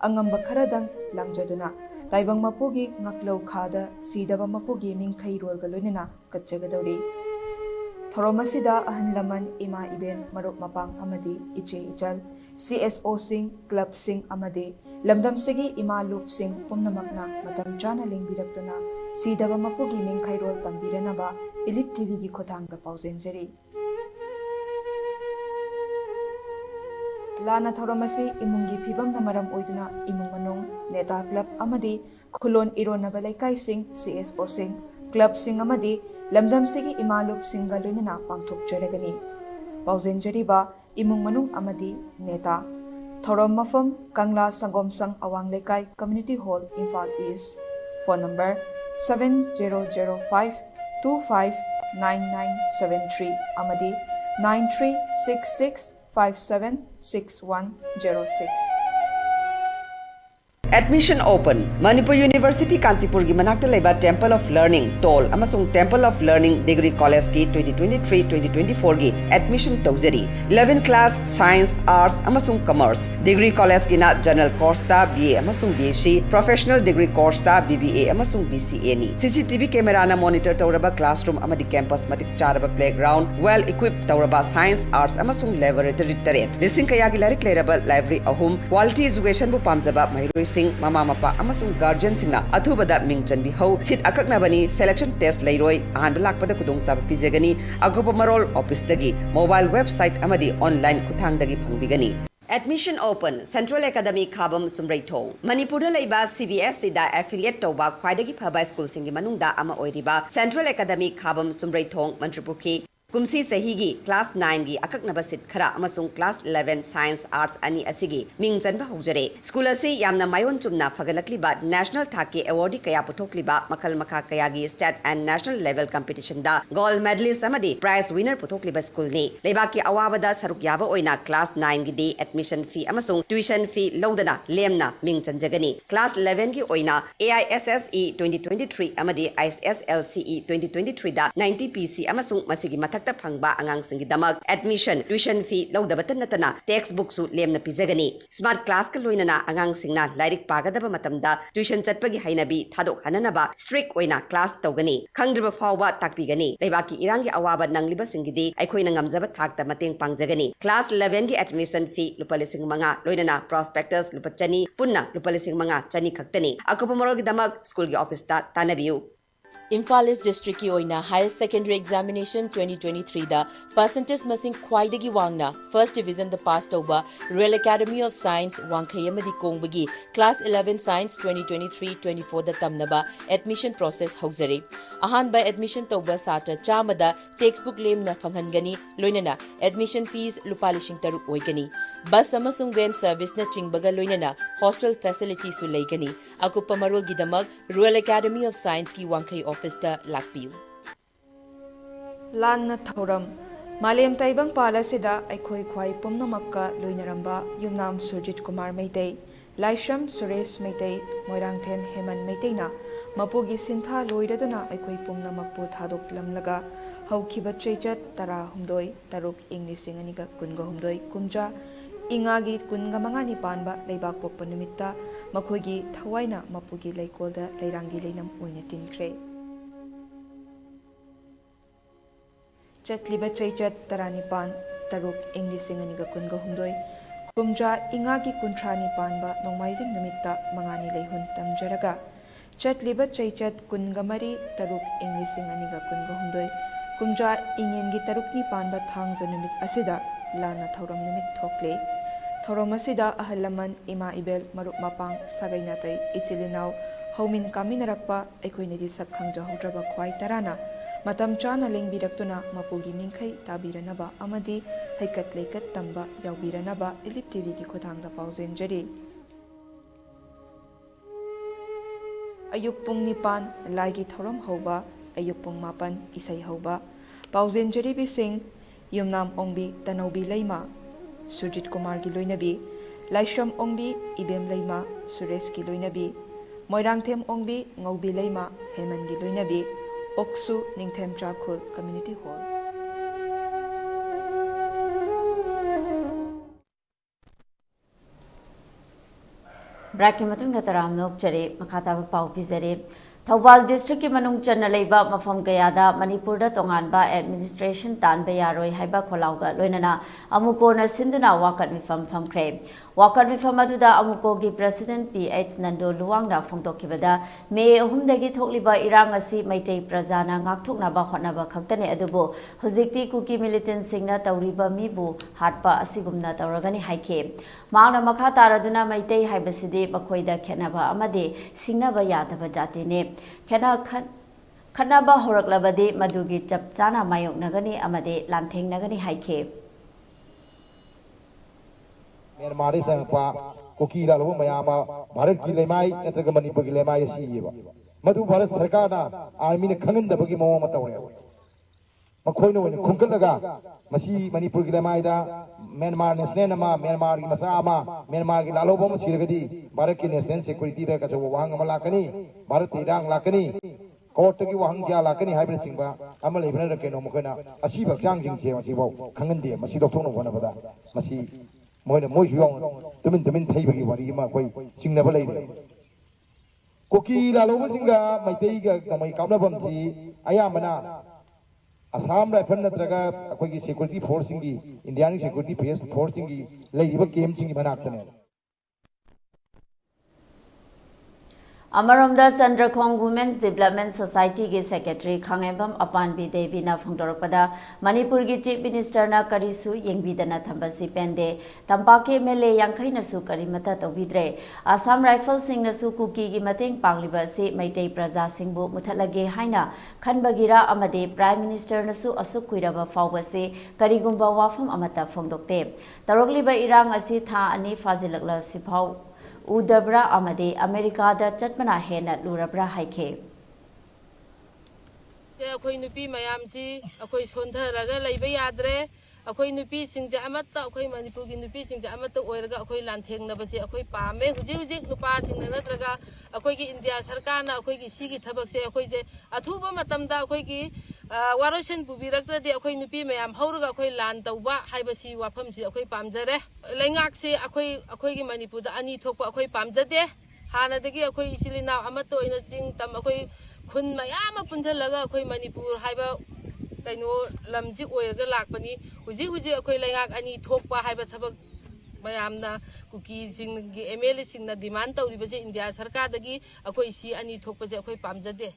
Angamba Kharadang Langjaduna Taibang Mapugi Ngaklo Khada Sidaba Mapugi Mingkai Rolgalunina Katjagadori Thoromasida Ahan Laman Ima Iben Maruk Mapang Amadi Iche Ichal CSO Sing Club Sing Amadi Lamdam Sigi Ima Loop Sing Pumnamakna Matam Chana Lingbidaktuna Sidaba Mapugi Mingkai Rol Tambiranaba Elite TV gi Khotang da Pausenjari Lana Thoramasi imungi pibam namaram oiduna imung manung neta club amadi khulon irona balai kai sing CSO sing club sing amadi lamdam sigi imalup singalunina pangthok jaragani pauzen jariba imung manung amadi neta Thoram mafam Kangla Sangom Sang Awang Lekai Community Hall Imphal East phone number 7005259973 amadi 9366576106. Admission open. Manipur University Kanchipur gi manakta leba Temple of Learning Toll amasung Temple of Learning Degree College ki 2023-2024 gi admission tawjari. 11 class Science, Arts amasung Commerce. Degree College gi na General Course ta BA amasung BSc, Professional Degree Course ta BBA amasung BCA ni. CCTV camera na monitor tawraba classroom amadi campus matik charaba playground, well equipped tawraba Science, Arts amasung laboratory taret. Lising kaya gi larik leraba library ahum quality education bu pamjaba mahiroi Mama Mapa amasung guardian singna athubada mingchan bi ho sit akaknabani selection test leiroi ahan balakpada kudong sab pizegani agopa marol office dagi mobile website amadi online kuthang dagi phangbigani. Admission open. Central Academy Khabam Sumraitho. Manipur laiba CBSE da affiliate toba khwaidagi phaba school singi manungda ama oiriba Central Academy Khabam Sumraitho Manipur ki Kumsi Sahigi class 9 gi akaknaba sit khara amasung class 11 science arts ani asigi mingjanba hojare school asi yamna mayon chumna fagalakliba national thaki award kaya puthokliba makal makha kaya gi state and national level competition da gold medalist amadi prize winner puthokliba school ni lebaki awabada saruk yaba oina class 9 gi di admission fee amasung tuition fee lodana lemna mingjanjagani class 11 gi oina AISSE 2023 amadi ISSLCE 2023 da 90 PC amasung masigi Phangba angang singi damak admission tuition fee lawdabatan natana textbook su lemna pizagani smart class ka loinana angang singna lairik pagadaba matamda tuition chatpagi hainabi thadok hananaba strict oina class tawgani khangdriba fawba takpigani leibaki irangi awaba nangliba singidi aikhoina ngamjaba thakta mateng pangjagani class 11 gi admission fee lupalising manga loinana prospectus lupachani punna lupalising manga chani khaktani akopamorol gi damak school gi office ta tanabiu Imphal East District ki oina Higher Secondary Examination 2023 da percentage masing khwaidagi wangna First Division da pass tawba Royal Academy of Science Wangkhayamadi Kongbagi Class 11 Science 2023-24 da tamnaba admission process hauzare ahan by admission tawba satra chamada textbook lemna fanghangani loinana admission fees lupalishing taruk oigani bus amasung van service na chingbaga loinana hostel facilities su leigani akupa marol gidamak Royal Academy of Science ki Wangkhay office da lakpiu Lan na Thoram Malem Taibang Palasida Aikhoi Khwai Pumnamakka Loinaramba Yumnam Surjit Kumar Meitei Laishram Suresh Meitei Moirangthem Heman Meiteina Mapugi Sintha Loiraduna Aikhoi Pumnamakpu Thadok Lamlaga Haukiba Chechat Tara Humdoi Taruk English Singaniga Kunga Humdoi Kumja Ingagi Kunga Mangani Panba Leibak Popa Numitta Makhogi Thawaina Mapugi Leikolda Leirangi Leinam Oina Tinkre Chatliba Chechat Taranipan Taruk English Singaniga Kunga Humdoi Kumja Ingagi Kuntrani Panba Nomaizing Numitta Mangani Leihun Tamjaraga Chatliba Chechat Kungamari Taruk English Singaniga Kunga Humdoi Kumja Ingengi Tarukni Panba Thangza Numit Asida Lana Thoram Numit Thokle Thoram Asida Ahalaman Ima Ibel Maruk Mapang Sagainatai Ichilinau Haumin Kaminarakpa Ekoinedi Sakhangja Hodraba Kwai Tarana Matam Chana Lengbidaktuna Mapugi Minkai Tabiranaba Amadi Haikat Leikat Tamba Yaubiranaba ELITETV ki Khotangda Pauzen Jari Ayuk Pung Nipan Laigi Thoram Hoba Ayuk Pung Mapan Isai Hoba Pauzen Jari Bising Yumnam Ongbi Tanobi Leima Surjit Kumar ki Loinabi Laishram Ongbi Ibem Leima Suresh ki Loinabi Moirangthem Ongbi Ngaubi Leima Heman ki Loinabi Oksu Ningthem Chakhul Community Hall Break matung da taram nok chare makata pa pau pizare Thawal district ki manung channa leiba mafam kayada Manipur da tonganba administration tanba yaroi haiba kholauga loinana amuko na sinduna wakat mifam famkre wakat mifam aduda amuko gi president PH Nando Luwangna phongtokibada me ahumdagi thokliba irang asi maitei prajana ngakthokna ba khotnaba khaktane adubo hojikti kuki militant singna tawriba mibu hatpa asigumna tawragani haike maana makha taraduna maitei haibasidi makhoida khenaba amade singnaba yadaba jatine Khanaba horaklabadi madugi chap chana mayok nagani amade lamtheng nagani haike Myanmar sangpa koki la lo mayama Bharat ki lemai natraga Manipur ki lemai si yeba madu Bharat sarkar na army ne khangan da bagi mawa matawre makhoi no khungkal laga masi Manipur ki lemai da Myanmar national ma Myanmar ki masa ma Myanmar ki lalo bom sirgadi Bharat ki national security da ka jo wang ma lakani Bharat tidang lakani court ki wang kya lakani hybrid singba amal ibna ra ke no mokena asi ba jang jing che masi bo khangan de masi doctor no bona bada masi moi yong tumin thaibi wari ma koi singna ba leide koki la lo singa mai tei ga mai kauna bam si aya mana Assam rifle natraga koi security force singi Indian security force singi leiba game singi manaktane Amaromda Chandrakhong Women's Development Society ki Secretary Khangembam Apanbi Devi na phongdorpada Manipur ki Chief Minister na karisu yengbidana thambasi pende tampake mele yangkhai na su karimata tobidre Assam Rifle Singh na su kuki ki mateng pangliba se maitei praja singbu muthalage haina khanbagira amade Prime Minister na su asuk kuiraba fawba se karigumba wafam amata phongdokte tarogliba irang asi tha ani fazilakla sipau Udabra amade America da chatmana hena lurabra haike akhoi nupi mayam si akhoi sontharaga leiba yadre akhoi nupi singja amatta akhoi Manipur gi nupi singja amatta oiraga akhoi lanthengna basi akhoi pame hujik nupa singna natraga akhoi gi India sarkar na akhoi gi sigi thabak se akhoi je athuba matamda akhoi gi waroshan pubirakta de akhoi nupi mayam hauraga akhoi lan tauba haibasi wafam si akhoi pamjare lengak se akhoi gi Manipur da ani thokpa akhoi pamjade hana dagi akhoi isilina amatta oina sing tam akhoi khun mayam punjalaga akhoi Manipur haiba kaino lamji oiraga lakpani hujik akhoi lengak ani thokpa haiba thabak mayamna kuki sing gi MLA sing na demand tawribase India sarkar dagi akhoi si ani thokpase akhoi pamjade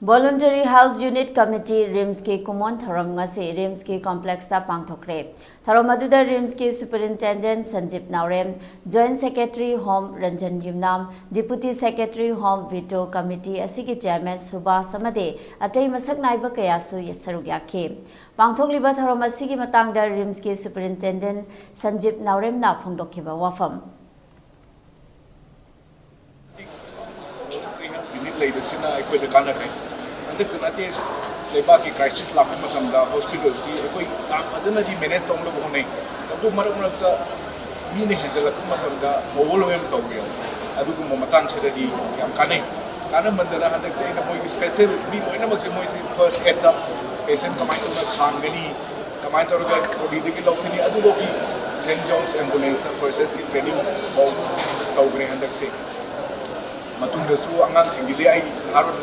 Voluntary Health Unit Committee RIMS ke Kumon Tharam ngase RIMS ke complex ta pangthokre Tharam aduda RIMS ke Superintendent Sanjip Naurem Joint Secretary Home Ranjan Yumnam Deputy Secretary Home Veto Committee asigi Chairman Subhas Samade atei masak naiba kayasu yasaruk yakhe pangthokliba tharam asigi matangda RIMS ke Superintendent Sanjip Naurem na phongdokhiba wafam unit leidasina aikoi de kana kai ande kunate lebaki crisis lakpa matamda hospital si aikoi adana di manage tonglo bonai adu marak marakta mini henjalak matamda overwhelm tawyo adu ku matang siradi yam kanai kana mandara handak se ina moi special mi oina mak se moi si first aid ta patient kamai to khangani kamai to ga kodi de ki lokthini adu loki St John's ambulance first aid ki training bau tawgre handak se matung su angang singili ai haron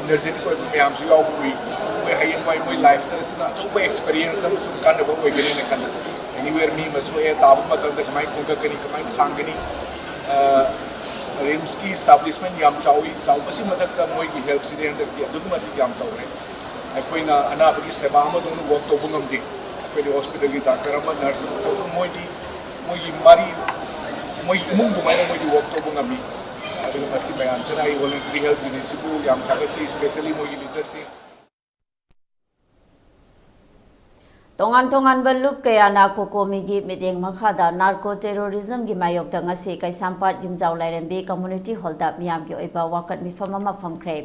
energetic ko mayam su yaw bui we hayen mai moi life ta sina to be experience am su kan bo we gene ne kan anywhere me masu e tabu matam ta mai ko kani kamai thang gani RIMS ki establishment yam chawi chaw basi matak ta moi ki help sire handa ki adu ma ti yam tawre ai koina ana bagi seba ma donu work to bungam di ko di hospital ki doctor ma nurse ko moi mari moi mung du mai moi di work to bungam ni adu masih mayam sana ai voluntary health unit su yam thagati especially moi literacy Tongan balup kayana kokomi gi mideng makhada narco terrorism gi mayok da ngase kaisampat yumjaw lairembe community hall da miyam gi oiba wakat mifam ama famkre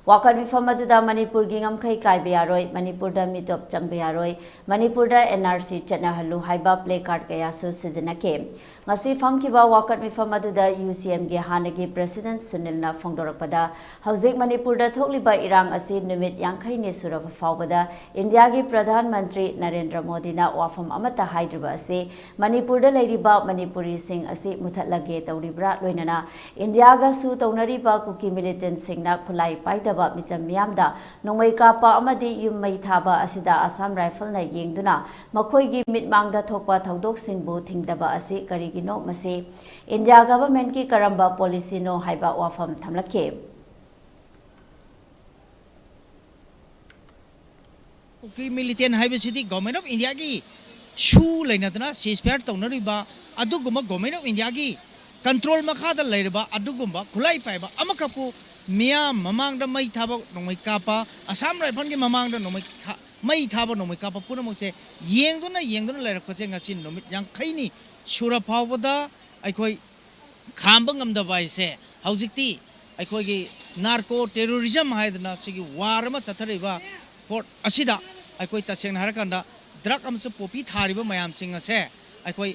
Wakar mifam aduda Manipur gi ngamkhai kaibe yaroi, Manipur da mitop changbe yaroi, Manipur da NRC chanahalu haiba play card kaya su sizinake. Ngasi famkiba wakar mifam aduda UCM gi hanagi President Sunil na fongdorakpada, Haujik Manipur da thokliba irang asi numit yangkhai ne surava faubada, India gi Pradhan Mantri Narendra Modi na wafam amata haidriba asi, Manipur da leiriba Manipuri sing asi muthatlage tauribra loinana, India ga su taunariba kuki militant sing na khulai paidaba misam miyamda, nongmai kapa amadi yummai thaba asida Assam Rifle na yengduna, makhoi gi mitmangda thokpa thaudok singbu thingdaba asi karigino masi, India government ki karamba policy no haiba wafam thamlake. Kuki militant haiba city government of India ki shu lainatna ceasefire taunariba aduguma government of India ki control makhada lairiba adugumba khulai paiba amakapu Mia mamang da mai thaba nomai kapa Assam Rifle ki mamang da nomai mai thaba nomai kapa puna mose yengduna laira ko chenga sin nomit yang khaini sura phawada aikoi khamba ngamda bai se haujikti aikoi gi narco terrorism haidna sigi war ma chathariba port asida aikoi taseng harakanda drug amse popi thariba mayam singa se aikoi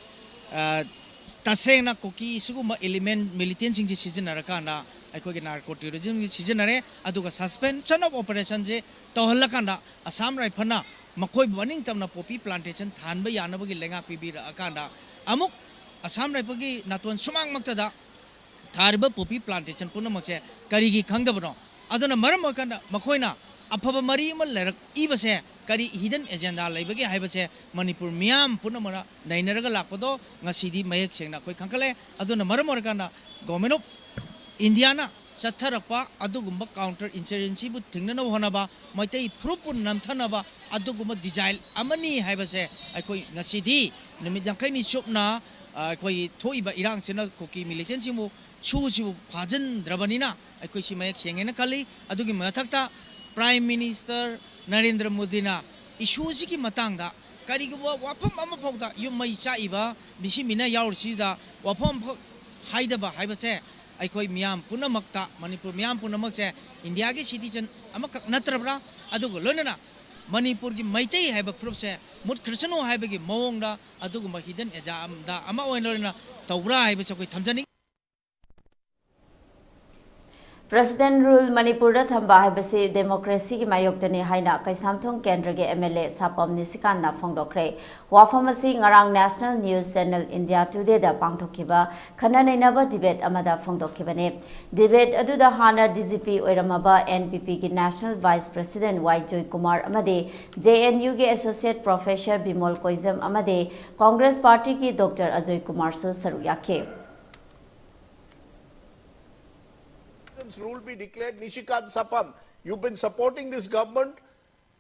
taseng na koki suguma element militant sing season harakanda aikoi narco terrorism season are aduga suspension of operation je tohalakanda Assam Rifle na makoi warning tamna poppy plantation thanba yanaba gi lenga pibira akanda amuk Assam Rifle gi natwan sumang maktada thariba poppy plantation punamakse karigi khangdabno aduna maram akanda makoina afaba mari mal lerak ibase kari hidden agenda laibagi haibase Manipur miyam punamara nainaraga lakpado ngasidi mayek sengna koi khangkale aduna maram akanda government of Indiana Satharapa adugumba counter insurgency bu tingnana honaba maitai prupun namthanaba adugumba design amani haibase aikoi ngasidi numit yangkaini chopna aikoi thoiba irang chena koki militancy mu chu phajan drabanina aikoi simayak sengena kali adugi mathakta Prime Minister Narendra Modi na issue sigi matangda karigwa wafam ama phawda yumai saiba bisimina yaurchida wafam haidaba haibase aikoi miyam punamakta Manipur miyam punamakse India ki citizen amak natrabra adugo lonana Manipur ki maitei haiba propse mut krishno haiba ki mawongda adugo ma hidden exam da ama oinlorina tawra haiba chakoi thamjani President rule Manipur da thamba haibase democracy ki mayoktani haina kaisamthong kendra ge MLA sapam nisikan na phongdokre wafamasi ngarang National News Channel India Today da pangthokiba khana nainaba debate amada phongdokibane debate aduda hana DGP oiramaba NPP ki National Vice President Y Joy Kumar amade JNU ge Associate Professor Bimol Koizam amade Congress Party ki Dr Ajoy Kumar so saru yakhe rule be declared. Nishikant Sapam, you've been supporting this government.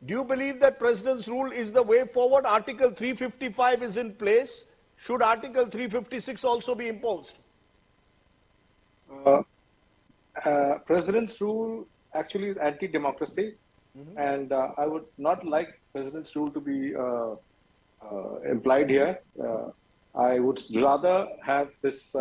Do you believe that President's rule is the way forward? Article 355 is in place. Should Article 356 also be imposed? President's rule actually is anti-democracy, and I would not like President's rule to be implied here. I would rather have this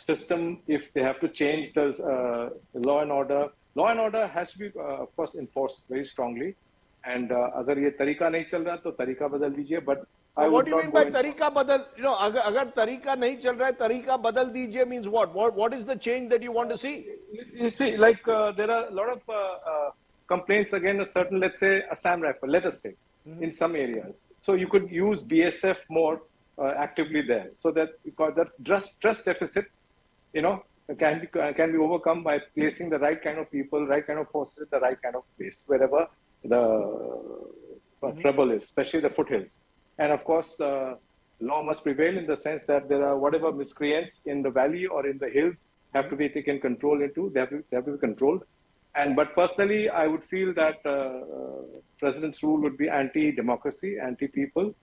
system, if they have to change the law and order. Law and order has to be, of course, enforced very strongly. And agar ye tarika nahi chal raha, to tarika badal dijiye. But what do you mean by tarika badal? You know, agar tarika nahi chal raha, tarika badal dijiye means what? What is the change that you want to see? You see, like there are a lot of complaints against a certain, let's say, Assam Rifle, let us say, in some areas. So you could use BSF more actively there, so that trust deficit, you know, can be overcome by placing the right kind of people, right kind of forces, the right kind of place, wherever the trouble is, especially the foothills. And of course, law must prevail in the sense that there are whatever miscreants in the valley or in the hills have to be taken control into, they have to be controlled. But personally, I would feel that President's rule would be anti-democracy, anti-people.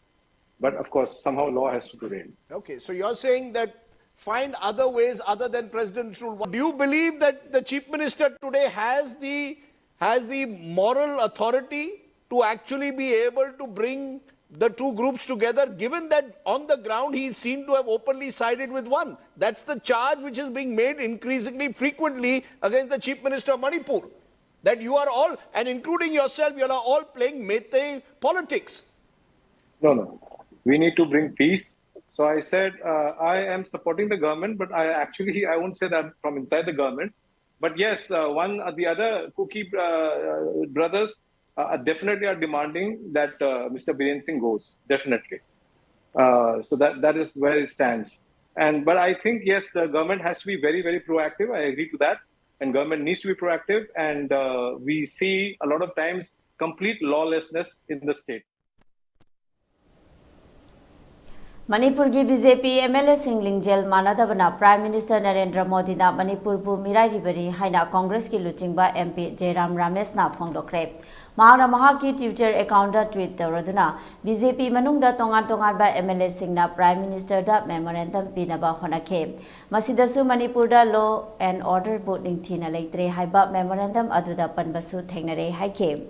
But of course, somehow law has to prevail. Okay, so you're saying that find other ways other than President's rule. Do you believe that the Chief Minister today has the moral authority to actually be able to bring the two groups together, given that on the ground he is seen to have openly sided with one? That's the charge which is being made increasingly frequently against the Chief Minister of Manipur. that you are all, and including yourself, you are all playing Meitei politics. No. We need to bring peace. So I said I am supporting the government, but I won't say that from inside the government. But yes, the other Kuki brothers definitely are demanding that Mr. Biren Singh goes, definitely. So that is where it stands. But I think, yes, the government has to be very, very proactive. I agree to that. And government needs to be proactive. And we see a lot of times complete lawlessness in the state. Manipur ki BJP MLA Singling Jail Manadabana Prime Minister Narendra Modi na Manipur bu Mirai Ribari Haina Congress ki Luchingba MP Jairam Ramesh na Fongdokre. Mahana Mahaki Twitter account da tweet Raduna BJP Manungda Tongan ba MLA Singna Prime Minister da memorandum pinaba honake. Masidasu Manipur da Law and Order Voting Thina Leitre Haiba memorandum aduda panbasu thengnare haike.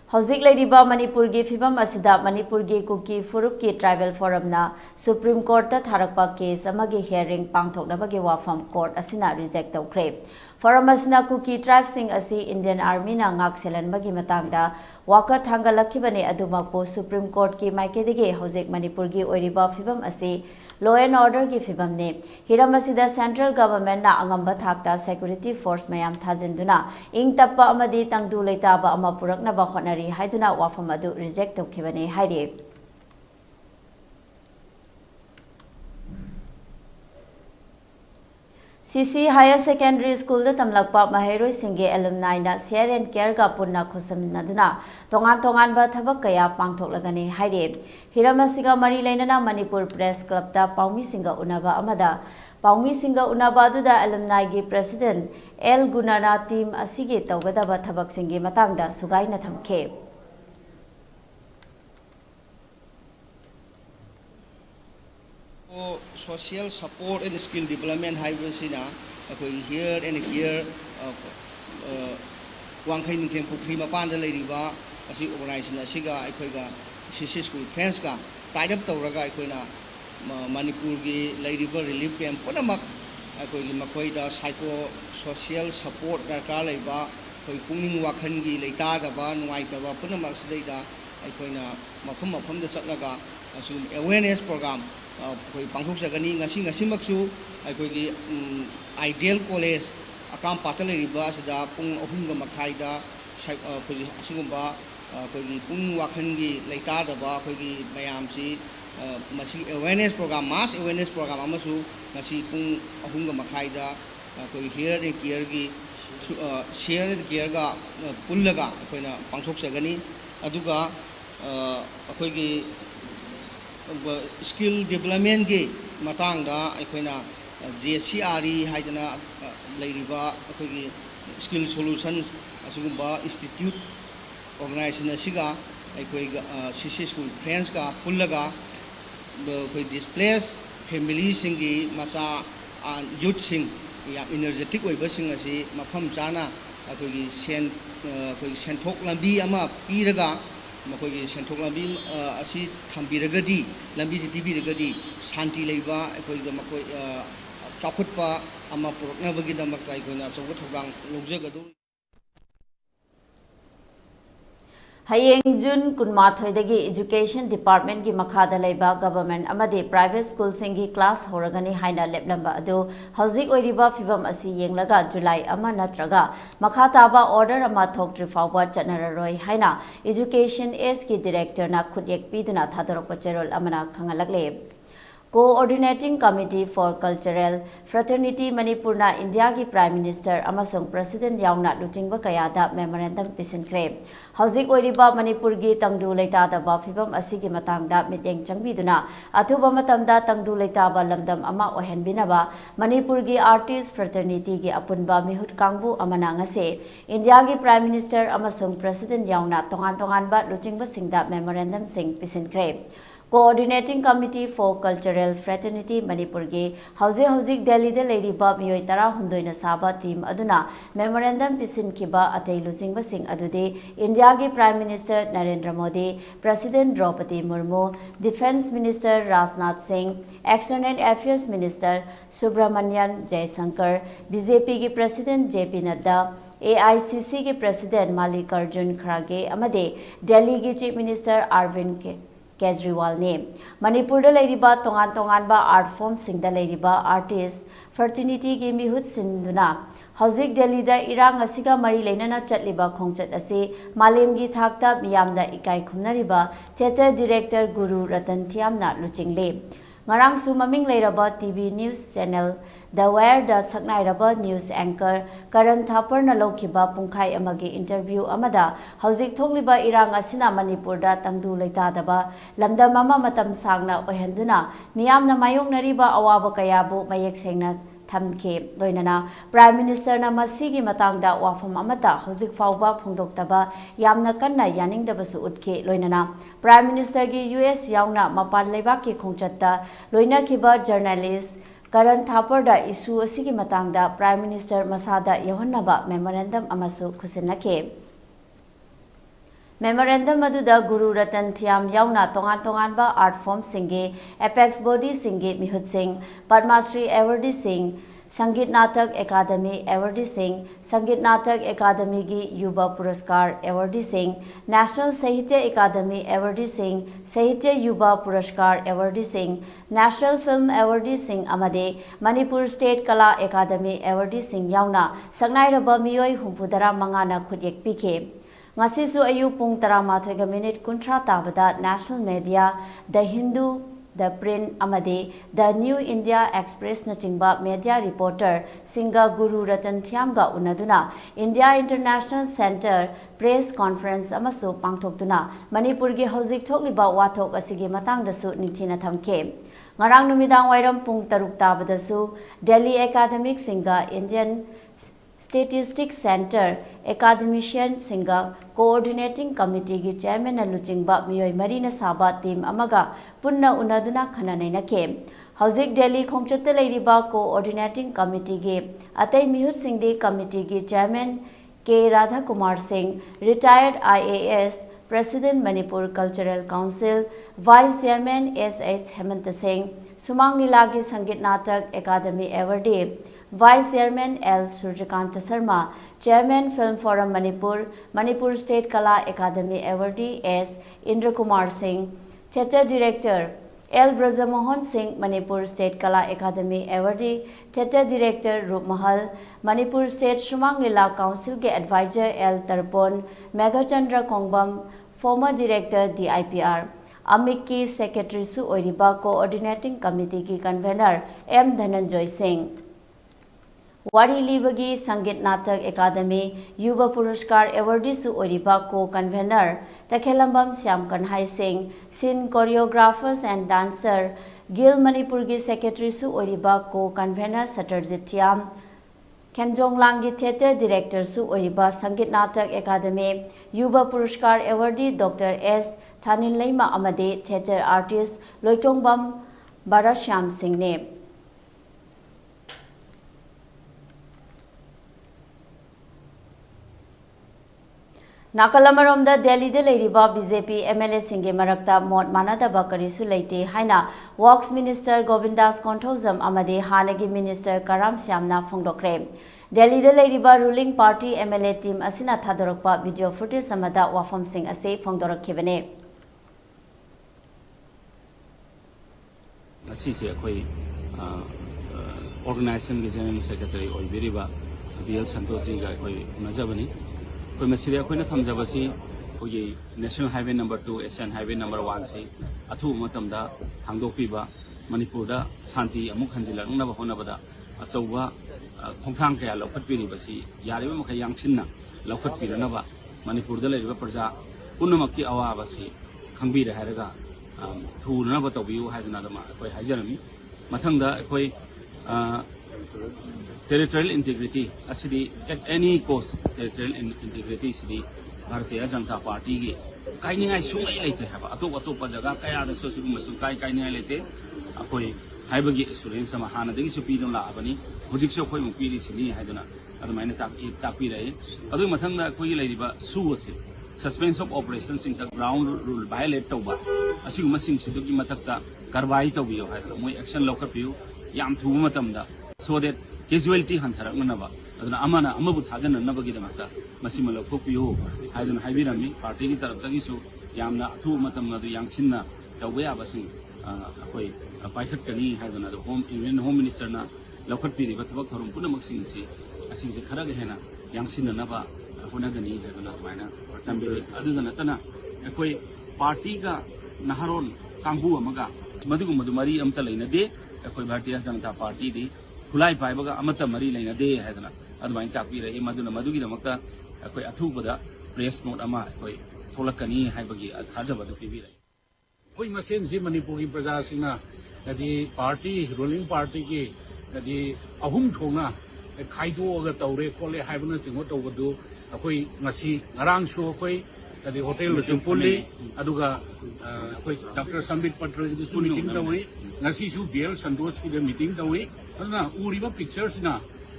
Hauzik Ladiba Manipur gi Fibam Asida Manipur gi Kuki Furuk ki Tribal Forum na Supreme Court ta Tharakpa case amagi hearing pangthoknabagi wafam court asina reject tawkre. Forum asina Kuki tribe sing asi Indian Army na ngak selan magi matangda waka thangalakibane adumakpo Supreme Court ki maikedege Hauzik Manipur gi oiriba Fibam asi Law and Order ki Fibam ne Hiram asida Central Government na angamba thakta Security Force mayam thajinduna ing tappa amadi tangdu leitaba ama puraknaba honari haiduna wafam adu reject tawkibane haide. CC Higher Secondary School da tamlakpa Maheroi Singhe alumni na share and care ga punna khosaminaduna tongan ba thabak kaya pangthoklagani haide. Hiramasiga mari lainana Manipur Press Club da Paumi Singa unaba amada Paumi Singa unaba aduda alumni gi President L Gunana team asige tawgadaba thabak singhe matangda sugaina thamke. Social support and skill development haibasina here and here Wangkai Ningkem Pukri Mapanda Ladiba as the organization Asiga Ikoga CC School Friends ka tied up Tauraga Ikoina Manipur Ladiba Relief Camp Ponamak Ikogi Makoida psycho social support Darkaleba Kuning Wakangi Leta Daban Waitaba Ponamak Sedata Ikoina Mapuma from the Satlaga awareness program Panghook Sagani, Ngasimaksu, Ideal College, Akam Patali Ribas, the Pung Ohunga Makaida, Asingumba, Pung Wakangi, Leta, the Bakogi, Mayamsi, Masi awareness program, mass awareness program, Amasu, Nasi Pung Ohunga Makaida, here the Kiergi, share the Kierga, Pullaga, Panghook Sagani, Aduga, Akogi. Skill development ge matangda aikoina JCRE haidana leiriba akogi skill solutions asugumba institute organization asiga aikoiga CC School Friends ka pullaga koi displaced family singi masa youth sing ya energetic oiba sing asi mafam chana akogi senthok lambi ama piraga Makogi Sentok Lambi Asi Tambiragadi, Lambi Bibiragadi, Santi Leva, Equator Makoi Chaputpa, Amapur, never get the Makaikona, so what wrong Lugzagadu. Hayeng June Kunmathoidagi Education Department gi Makhada Leiba Government Amadi Private School Singi Class Horagani Haina Leplamba Adu Hauzik Oiriba Fibam Asi Yenglaga July Ama Natraga Makhataba Order Ama Thokri Fawwa Chanararoi Haina Education S ki Director na Khudyek Piduna Thadorok Cherol Amana Khangalakle Coordinating Committee for Cultural Fraternity Manipur na India ki Prime Minister amasung President Yauna Lutingba Kayada Memorandum Pisinkre. Hauzik Oiriba Manipur gi Tangdu Leita da Bafibam Asigi Matangda Mityeng Changbiduna Atuba Matamda Tangdu Leita ba Lamdam Ama Ohen Binaba Manipur gi Artist Fraternity gi Apunba Mihut Kangbu Amana ngase India ki Prime Minister amasung President Yauna Tongan ba Lutingba Singda Memorandum Sing Pisinkre. Coordinating Committee for Cultural Fraternity Manipur ge hauzik Delhi de leiriba miyoi tara hundoina saba team aduna memorandum pisin kiba atei lujingba sing adude India ge Prime Minister Narendra Modi, President Draupadi Murmu, Defence Minister Rajnath Singh, External Affairs Minister Subramanian Jaishankar, BJP ge President JP Nadda, AICC ge President Mallikarjun Kharge amade Delhi ge Chief Minister Arvind Kejriwal ne Manipur da leiriba tongan ba art form sing da leiriba artist fraternity gi mihut sinduna hauzik Delhi da irang asiga mari leinana chatliba khongchat ase malem gi thakta miyamda ikai khumnariba theater director Guru Ratan Thiamna luchingle ngarang su maming leiraba TV news channel The Wire da saknairaba news anchor Karan Thapar na lokhiba pungkhai amagi interview amada hauzik thokliba irang asina Manipur da tangdu leitadaba lamda mama matam sangna ohenduna miyamna mayongnariba awaba kayabu mayek sengna thamke loinana Prime Minister na masigi matangda wafam amata hauzik fauba phongdoktaba yamna kanna yaningdabasu utke loinana Prime Minister gi US yauna mapan leiba ki khongchatta loina kiba journalist Karan Thapar da issue asigi matangda Prime Minister masada yohannaba memorandum amasu khusinake Memorandum aduda Guru Ratan Thiam yauna tongan ba art form singe apex body singe mihut singh Padma Shri awardee singh Sangeet Natak Academy awardee singh Sangeet Natak Academy gi Yuba Puraskar awardee singh National Sahitya Academy awardee singh Sahitya Yuba Puraskar awardee singh National Film awardee singh amade Manipur State Kala Academy awardee singh yauna saknairaba miyoi humfudara mangana khudyek pike Ngasisu ayu pung 13:30 kuntra tabada national media The Hindu, The Print amade The New India Express na chingba media reporter Singa Guru Ratan Thiamga unaduna India International Center press conference amasu pangthokduna Manipur gi hauzik thokliba wathok asigi matangdasu ningthina thamke ngarang numidang wairam pung 3 tabadasu Delhi Academic Singa Indian Statistics Center Academician Singa Coordinating Committee gi Chairman Aluchingba miyoi marina saba team amaga punna unaduna khananaina ke hauzik Delhi khongchatta leiriba Coordinating Committee gi atai mihut singde committee gi Chairman K Radha Kumar Singh retired IAS President Manipur Cultural Council Vice Chairman SH Hemant Singh Sumang Nilagi Sangeet Natak Academy awardee Vice Chairman L. Surjakanta Sharma, Chairman Film Forum Manipur, Manipur State Kala Academy awardee S. Indra Kumar Singh, Theatre Director L. Brajamohan Singh, Manipur State Kala Academy awardee, Theatre Director Rup Mahal, Manipur State Sumang Lila Council ke Advisor L. Tarpon, Meghachandra Kongbam, former Director DIPR. Amik ki Secretary Su Oiriba Coordinating Committee ki Convener M. Dhananjoy Singh. Wari Libagi Sangeet Natak Academy Yuba Puraskar awardee su oriba co-convener Takhelambam Syam Kanhai Singh, Scene choreographers and dancer Gil Manipurgi Secretary su oriba co-convener Satarjit Thiam, Kenjonglangi Theatre Director su oriba Sangeet Natak Academy Yuba Puraskar awardee Dr. S. Thanin Leima Amade Theatre Artist Loitongbam Barashyam Singh ne. Nakalamarom Delhi de leiriba BJP MLA Singhe Marakta Mot Manadaba Karisu Leite Haina Works Minister Govindas Konthozam Amade Hanagi Minister Karam Syamna Phongdokre Delhi de leiriba ruling party MLA team asina thadorokpa video footage amada wafam sing ase phongdorakhibane asise akhoi organization ge general secretary oibiriba VL Santoshi ga akhoi unajabani koi masiri akhoi na thamjabasi koi national highway number 2 Asian highway number 1 se athu matamda hangdokpiba Manipur da santi amuk hanjilakna ba honabada asauba khongthang kaya lokhatpiri basi yariba makha yangsinna lokhatpiranaba Manipur da leriba praja punamakki awa basi khangbira haraga thunaba tawbiu haidana dama koi haijarami mathangda koi territorial integrity asidi at any cost territorial integrity sidi Bharatiya Janata party की कायनिंगाई Sungai लेते है अतोप जगह कया कायनिंगाई लेते अखोई हाइबगी assurance अमा हानदगी सु पीदम लाबनी हुजिकसो अखोई मु पीरिसिनी हाइदना अदुमाइना ताकपी रही अदु मथंगदा अखोई लेरिबा सु असे सस्पेंस ऑफ ऑपरेशन सिंग ग्राउंड रूल वायलेट तौबा असिगुम सिंग सिदुगी मथक्ता कार्रवाई तौबियो हाइदना मोय एक्शन लौकपियो याम थुबा मतमदा सो दैट कैजुअलिटी हंथरकनबा अदुना अमाना अमबु थाजननबगीदमक्ता मसिम लौथोकपियो हाइदना हाइबिरमी पार्टी की तरफतगिसु यामना अथुबा मतम अदु यांगसिनना तौबा याबसिंग अखोई पाइखटकनी हाइदना होम इंडियन होम मिनिस्टर ना लौखटपीरिबा थबक थोरम पुनमक्सिंग से असिंगसे खरग हेना यांगसिननबा होनगनी हाइदना माइना तंबिरे अदुदा नतना अखोई पार्टी का नहरोन कांगबु अमगा मदुगुमदु मरी अमता लेनदे अखोई भारतीय जनता पार्टी दी खुलाई पाइबगा अमता मरी लेनदे हाइदना अदुमाइन तापीरे मदुना मदुगिदमक्ता अखोई अथुबदा प्रेस नोट अमा अखोई थोलकनी हाइबगी थाजबदु पिबिरे कोई मसेन से मणिपुर की प्रजा सिंह यदि पार्टी रूलिंग पार्टी की यदि अहुम थोना खाइदोग तौरे खोले हाइबना सिंह तौबदु अखोई ngasi ngarangsu अखोई यदि होटल पुली डॉक्टर संबित पत्र की मीटिंग तौई ngasi सु बीएल संतोष की मीटिंग तौई अदुना उरिबा पिक्चर्स ना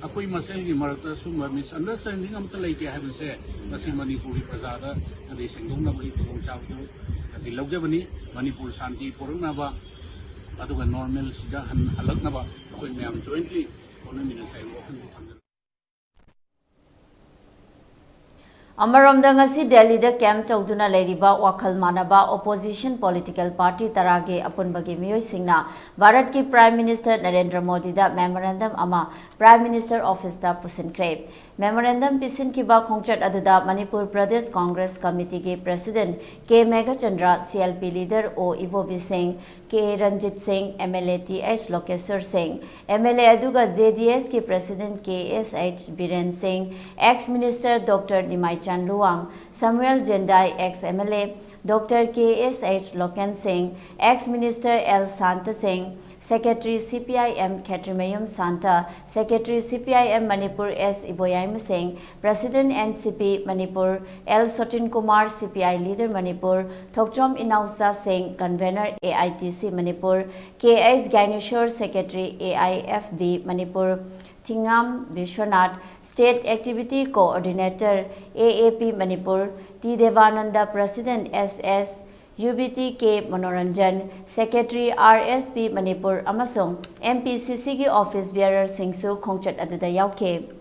अखोई मसेन की मरता सुम मिसअंडरस्टैंडिंग अमता लेके हाइबसे ngasi मणिपुरी प्रजादा यदि सेंगोंनाबगी खुदोंचाबदु यदि लौजबनी मणिपुर शांति पुरनबा अदुगा नॉर्मल सिदा हलकनबा अखोई मैम जॉइंटली होनमिनसाई वखन अमरमदा ngasi Delhi da camp tawduna leiriba wakhal manaba opposition political party tarage apunbagi miyoi singna Bharat ki Prime Minister Narendra Modi da memorandum ama Prime Minister office da pusinkre memorandum pisin kiba khongchat aduda Manipur Pradesh Congress Committee ke President K Megachandra CLP leader O Ibobi Singh K Ranjit Singh MLA TH Lokeswar Singh MLA aduga JDS ke President KSH Biren Singh ex Minister Dr Nimai Chan Luang Samuel Jendai ex MLA Dr KSH Loken Singh ex Minister L Santa Singh Secretary CPIM Khetrimayum Santa Secretary CPIM Manipur S Iboyam Singh President NCP Manipur L Sotin Kumar CPI Leader Manipur Thokchom Inausa Singh Convener AITC Manipur KS Gaineshwar Secretary AIFB Manipur Thingam Vishwanath State Activity Coordinator AAP Manipur T Devananda President SS UBT K Manoranjan Secretary RSP Manipur amasung MPCC ki office bearer Singsu khongchat aduda yauke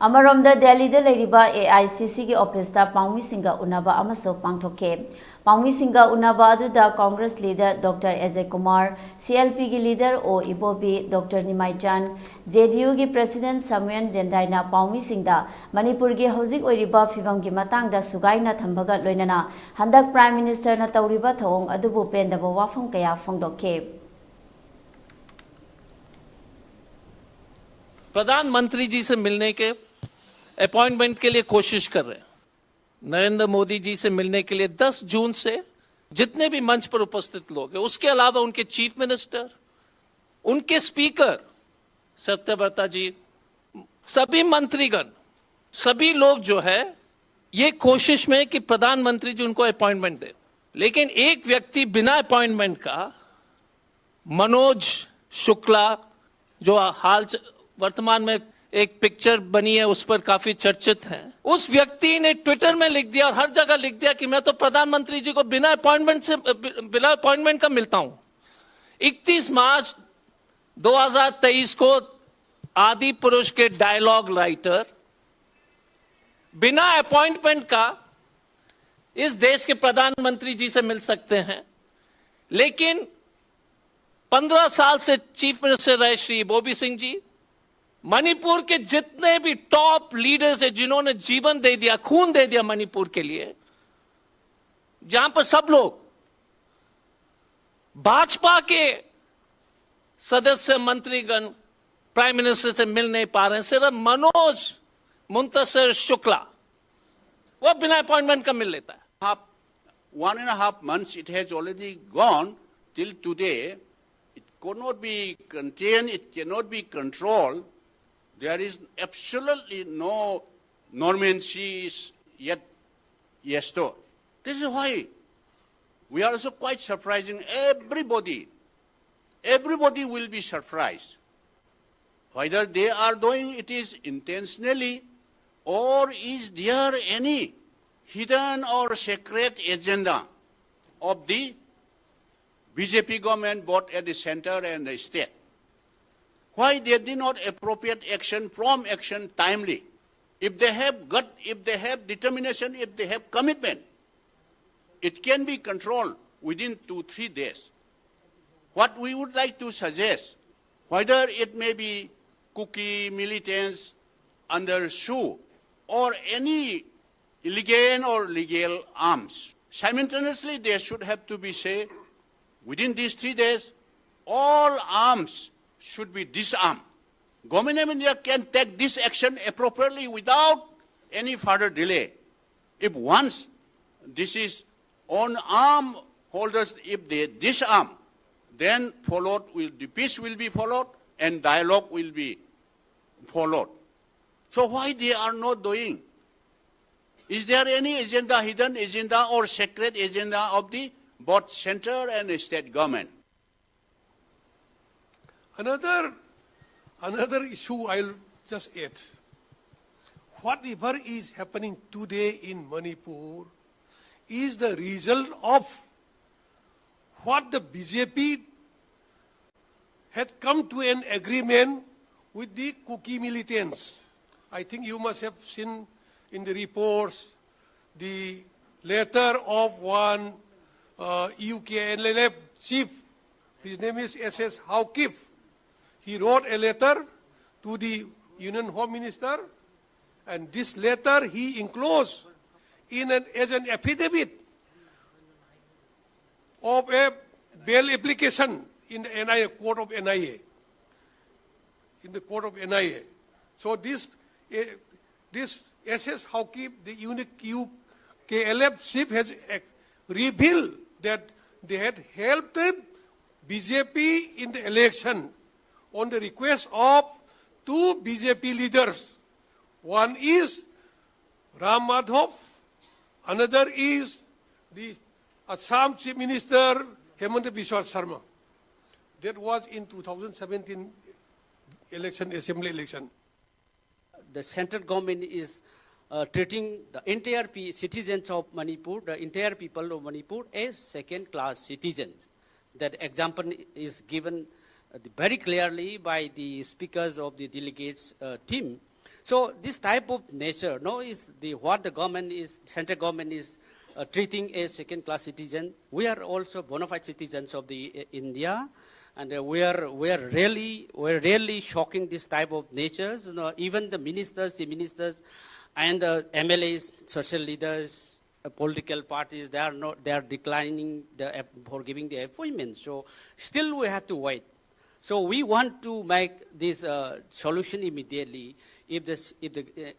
Amaromda Delhi da leiriba AICC ki office ta Pangmi Singha unaba amaso pangthoke Pangmi Singha unaba aduda Congress leader Dr Ajay Kumar CLP ki leader O Ibobi Dr Nimai Chan JDU ki president Samuel Jendai na Pangmi Singha Manipur ki housing oiriba phibam ki matang da sugai na thambaga loinana handak Prime Minister na tauriba thawong adubu pendaba wafam kaya phongdoke प्रधानमंत्री जी से मिलने के appointment के लिए कोशिश कर रहे हैं नरेंद्र मोदी जी से मिलने के लिए 10 जून से जितने भी मंच पर उपस्थित लोग हैं उसके अलावा उनके चीफ मिनिस्टर उनके स्पीकर सत्यव्रता जी सभी मंत्रीगण सभी लोग जो है ये कोशिश में कि प्रधानमंत्री जी उनको अपॉइंटमेंट दे लेकिन एक व्यक्ति बिना अपॉइंटमेंट का मनोज शुक्ला जो हाल वर्तमान में एक पिक्चर बनी है उस पर काफी चर्चित है उस व्यक्ति ने ट्विटर में लिख दिया और हर जगह लिख दिया कि मैं तो प्रधानमंत्री जी को बिना अपॉइंटमेंट का मिलता हूं 31 मार्च 2023 को आदि पुरुष के डायलॉग राइटर बिना अपॉइंटमेंट का इस देश के प्रधानमंत्री जी से मिल सकते हैं लेकिन 15 साल से चीफ मिनिस्टर रहे श्री इबोबी सिंह जी मणिपुर के जितने भी टॉप लीडर्स हैं जिन्होंने जीवन दे दिया खून दे दिया मणिपुर के लिए जहां पर सब लोग भाजपा के सदस्य मंत्रीगण प्राइम मिनिस्टर से मिल नहीं पा रहे हैं सिर्फ मनोज मुंतसिर शुक्ला वो बिना अपॉइंटमेंट का मिल लेता है 1.5 months it has already gone till today. could not be contained, it cannot be controlled. There is absolutely no normalcy yet. Yes, though. This is why we are also quite surprising everybody. Everybody will be surprised. Whether they are doing it is intentionally or is there any hidden or secret agenda of the BJP government both at the center and the state. Why they did not appropriate action, prompt action timely? If they have gut, if they have determination, if they have commitment, it can be controlled within 2-3 days. What we would like to suggest, whether it may be Kuki militants under SHU or any illegal or legal arms, simultaneously they should have to be say, within these 3 days, all arms should be disarmed. Government of India can take this action appropriately without any further delay. If once this is on arm holders, if they disarm, then the peace will be followed and dialogue will be followed. So why they are not doing? Is there any agenda, hidden agenda or secret agenda of the both center and state government? Another issue I'll just add. Whatever is happening today in Manipur is the result of what the BJP had come to an agreement with the Kuki militants. I think you must have seen in the reports the letter of one UKLF chief. His name is SS Haukif. He wrote a letter to the Union Home Minister, and this letter he enclosed as an affidavit of a bail application in the NIA, court of NIA. In the court of NIA. So this SS Haukif, the UKLF chief, has revealed that they had helped the BJP in the election on the request of 2 BJP leaders. One is Ram Madhav, another is the Assam Chief Minister Hemanta Biswa Sarma. That was in 2017 election, assembly election. The central government is treating the entire citizens of Manipur, the entire people of Manipur as second-class citizens. That example is given very clearly by the speakers of the delegates team. So this type of nature, is what the government is, central government is treating as second-class citizen. We are also bona fide citizens of the India, and we are really shocking this type of natures. Even the ministers and the MLAs, social leaders, political parties, they are declining for giving the appointments. So still we have to wait. So we want to make this solution immediately.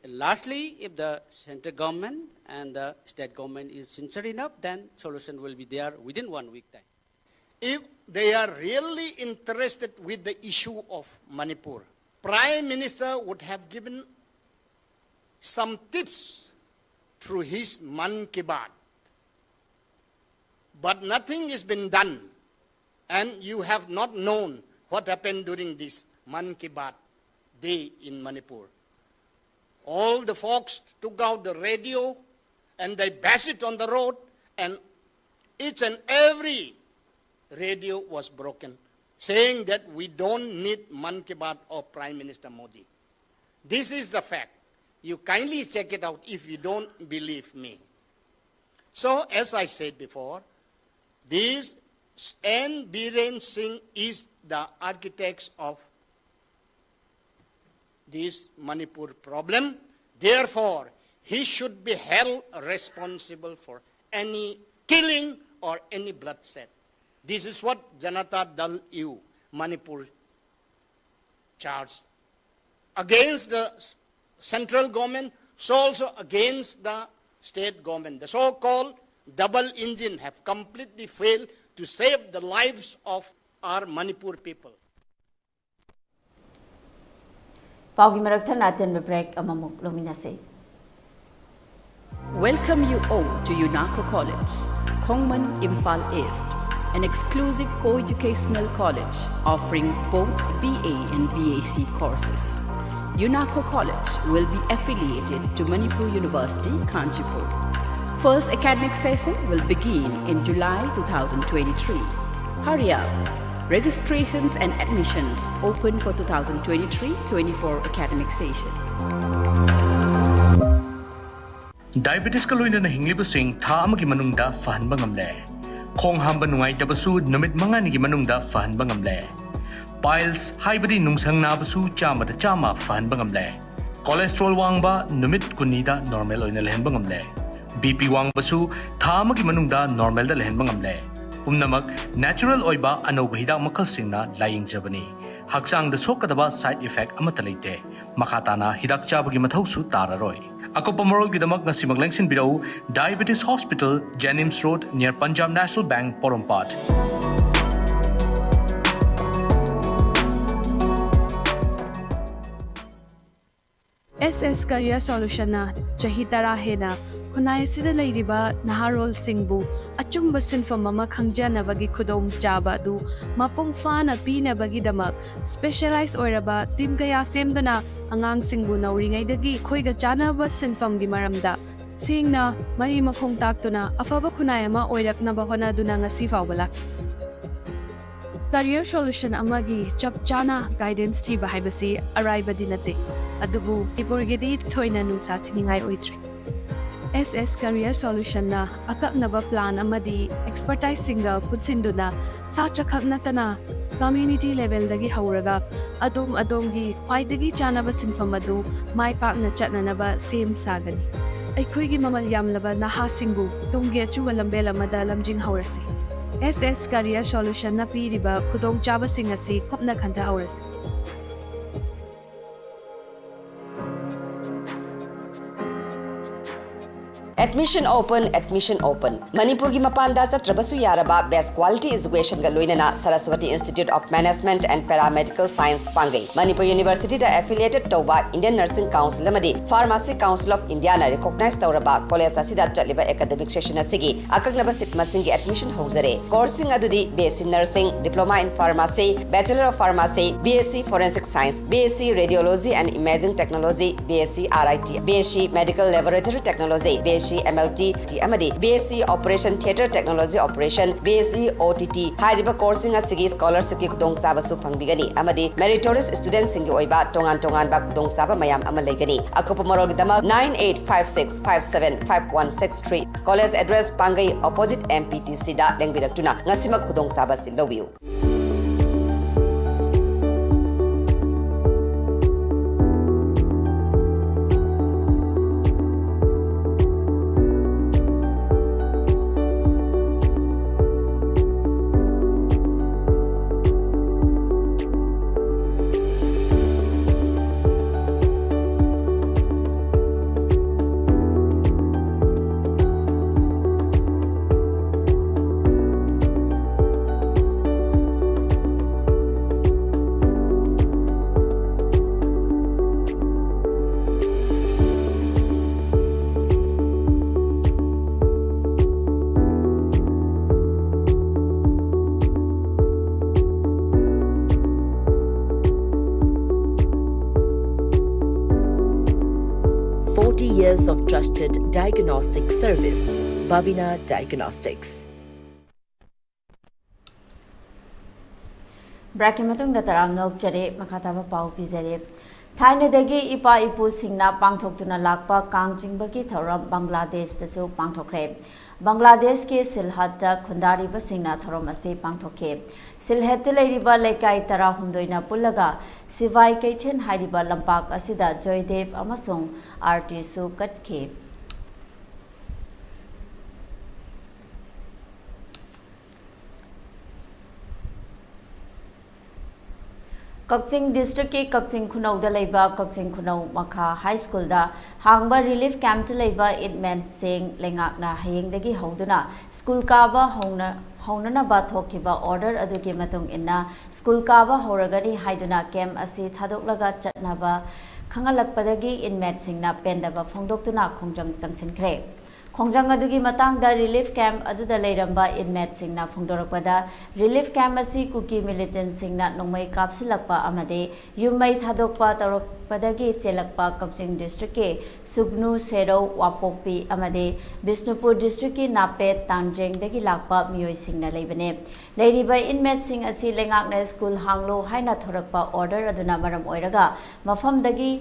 Lastly, if the central government and the state government is sincere enough, then solution will be there within 1 week time. If they are really interested with the issue of Manipur, Prime Minister would have given some tips through his Man Ki Baat. But nothing has been done, and you have not known what happened during this Man Ki Baat day in Manipur. All the folks took out the radio and they bashed it on the road, and each and every radio was broken, saying that we don't need Man Ki Baat of Prime Minister Modi. This is the fact. You kindly check it out if you don't believe me. So, as I said before, this N. Biren Singh is the architect of this Manipur problem. Therefore, he should be held responsible for any killing or any bloodshed. This is what Janata Dal U, Manipur, charged against the central government, so also against the state government. The so-called double engine have completely failed to save the lives of are Manipur people. Paugi marakthar natin break amamuk luminase. Welcome you all to UNACO College, Kongman, Imphal East, an exclusive co-educational college offering both BA and BAc courses. UNACO College will be affiliated to Manipur University, Kanchipur. First academic session will begin in July 2023. Hurry up! Registrations and admissions open for 2023-24 academic session. Diabetes ka loina na hinglibusing tha amagi manungda fahanba ngamle. Khong hamba nungai tabasu namit manga nigi manungda fahanba ngamle. Piles haibadi nungsang nabasu chama da chama fahanba ngamle. Cholesterol wangba namit kunida normal oina lehenba ngamle. BP wangbasu tha amagi manungda normal da lehenba ngamle. Pumnamak natural oiba anoba hidak makal singna laying jabani. Haksang da sokadaba side effect amata leite. Makatana hidak chabagi mathau su tararoi. Akopa moral gidamak ngasi maglengsin bidau Diabetes Hospital, Jenims Road near Punjab National Bank, Porompat. SS Career Solution na chahi tara hena khunai sida leiriba naharol singbu achungba sinfam ama khangjanabagi khudong chaba du mapung fana pinabagi damak specialized oiraba team kaya semdona angang singbu nauringai dagi khoiga chanaba sinfam gi maramda singna mari makhong taktuna afaba khunai ama oiraknaba hona duna ngasi fawbala Career Solution amagi chap chana guidance thiba haibasi arriba dinate adubu ipurgedi thoina nungsa thiningai oitre SS Career Solution na akaknaba plan amadi expertise singa putsinduna sacha khaknatana community level dagi hauraga adom gi khwaidagi chanaba sinfam adu mai pakna chatnanaba sem sagani aikhoigi mamal yamlaba naha singbu tungge chuwa lambela mada lamjing haurasi SS Career Solution na piriba khudong chaba singasi khopna khanta haurasi Admission open. Manipur ki mapanda chatrabasu yaraba best quality education ga loinana Saraswati Institute of Management and Paramedical Science pangai. Manipur University da affiliated tauba Indian Nursing Council amadi Pharmacy Council of India na recognize tauraba college asida chatliba academic session asigi akagnaba sit masingi admission hozare. Coursing adudi BSc Nursing, Diploma in Pharmacy, Bachelor of Pharmacy, BSc Forensic Science, BSc Radiology and Imaging Technology, BSc RIT, BSc Medical Laboratory Technology, BSc MLT, amadi BSc Operation Theatre Technology Operation, BSc OTT, hariba coursing asigi scholarship ki kudong saba su pangbigani, amadi meritorious students singi oiba tongan ba kudong saba mayam amalegani. Akopa morol gidama 9856575163. College address Pangai opposite MPTC da lengbirak ngasimak kudong saba silawiu. 40 years of trusted diagnostic service, Babina Diagnostics. Braki matung da taram nok chare makataba pau pizare. Thainadagi ipa ipu singna pangthoktuna lakpa kangjingbagi thoram Bangladesh tasu pangthokre. Bangladesh ke Silhat da khundari ba singna thoram ase pangthokhe. Silhat leiriba lekai tara hundoina pullaga Sivai Kaithen hairiba lampak asida Joydev amasung RT su katke. Kakching District ke Kakching Khunau da leiba Kakching Khunau Makha High School da hangba relief camp to leiba it meant sing lengak na hayeng dagi hauduna school ka ba hongna ꯍꯧꯅꯅꯕ ꯊꯣꯛꯈꯤꯕ order ꯑꯗꯨꯒꯤ ꯃꯇꯨꯡ ꯏꯟꯅ school ꯀꯥꯕ ꯍꯧꯔꯒꯅꯤ ꯍꯥꯏꯗꯨꯅ camp ꯑꯁꯤ ꯊꯥꯗꯣꯛꯂꯒ ꯆꯠꯅꯕ ꯈꯪꯍꯜꯂꯛꯄꯗꯒꯤ ꯏꯟꯃꯦꯠꯁꯤꯡꯅ ꯄꯦꯟꯗꯕ ꯐꯣꯡꯗꯣꯛꯇꯨꯅ ꯈꯣꯡꯖꯪ ꯆꯪꯁꯤꯟꯈ꯭ꯔꯦ꯫ ꯈꯣꯡꯖꯪ ꯑꯗꯨꯒꯤ matangda relief camp aduda leiramba inmate singna phongdorappada relief camp asi kuki militant singna nongmai kapsilakpa amade yummai thadokpa torokpadagi chelakpa Kawjing district ke Sugnu Serau Wapokpi amade Bishnupur district ki Napet Tangjeng dagi lakpa miyoi singna leibane leiriba inmate sing asi lengakna school hanglo haina thorakpa order aduna maram oiraga mafam dagi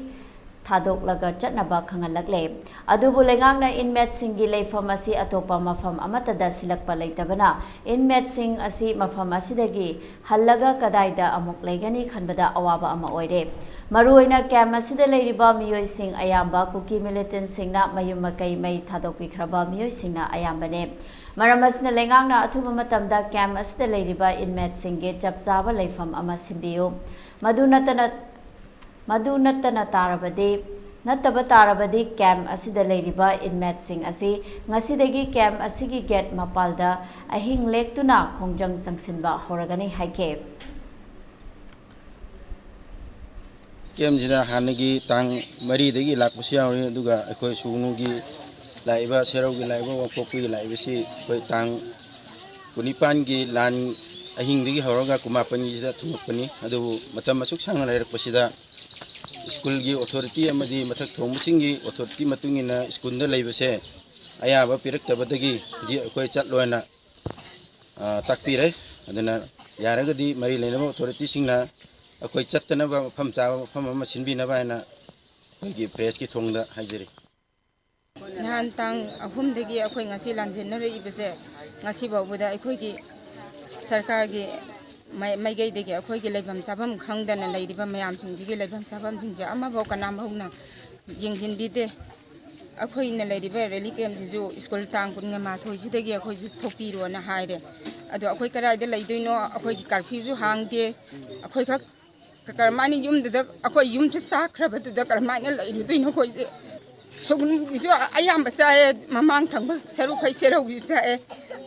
Thadok laga chatnaba khangalakle adubu lengangna inmate singi leifam asi atopa mafam amatada silakpa leitabana inmate sing asi mafam asidagi hallaga kadaida amuk leigani khanbada awaba ama oire maruina camp asida leiriba miyoi sing ayamba kuki militant singna mayum makai mai thadok pikhraba miyoi singna ayambane maramasna lengangna athuba matamda camp asida leiriba inmate singe chapchaba leifam ama simbiyo Madu nattana tarabadi camp asida leiriba inmate sing asi ngasidagi camp asigi gate mapalda ahing lektuna khongjang sangsinba horagani haike camp jida hanagi tang mari dagi lakpusi awri aduga akhoi sugnu gi laiba serau gi laiba wapokui laiba si koi tang kunipan gi lan ahing dagi horaga kumapan gi jida thumapani adu matam masuk sangna lairakpasida School gi authority amadi mathak thongmusing gi authority matungina school da leibase ayaba piraktabadagi ji akoi chatloina takpire aduna yaragadi mari leinaba authority singna akoi chattana ba pham cha pham ama sinbina ba na gi press ki thongda haijeri nan tang ahum dagi akoi ngasi lanjin re ibase ngasi bawbuda akoi gi sarkar gi mai gai degi akoi gi leibam sabam khangdana leiriba mayam singji gi leibam sabam singja ama bau kanam hauna jingjin bide akoi na leiriba rally camp jisu school tang kun nga ma thoi ji degi akoi ju thopi ro na haire ado akoi karai da leidoino akoi gi curfew ju hangde akoi khak karmani yum da akoi yum chu sakhra batu da karmani leiru doino koi je sogun ju ayam ba sae mamang thangba saru khai serau ju sae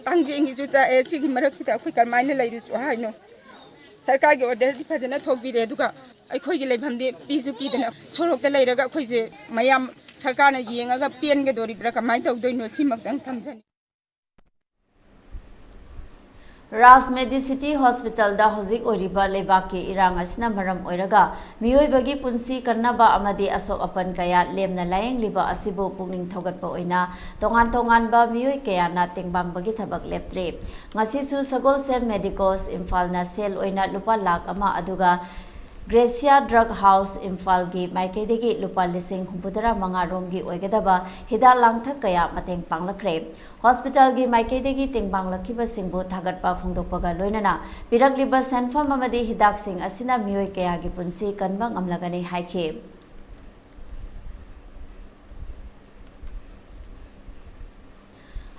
tangjeng ju sae sigi marak sita akoi karmani leiru chu haino Sarkar gi order di phajana thokbire aduga akhoi gi leibhamde pisu pidana sorokta leiraga akhoi je mayam sarkar na yengaga pen ge dori bra kamai tawdoino simakdang thamjani Rajmedi City Hospital da hozik oriba lebaki irang asina maram oiraga miyoi bagi punsi karnaba amadi asok apan kaya lemna layeng liba asibu pungning thogatpa oina tongan ba miyoi kaya na tingbang bagi thabak leptre ngasi su sagol sem medicos imphal na sel oina lupa lakh ama aduga Gracia Drug House Imphal gi maikaidegi lupa lising humpudara manga rom gi oigadaba hida langthak kaya mateng panglakre hospital gi maikaidegi tingbang lakhiba singbu thagatpa phongdokpaga loinana piragliba senfam amadi hidak sing asina miyoi kaya gi punsi kanbang amlagani haikhe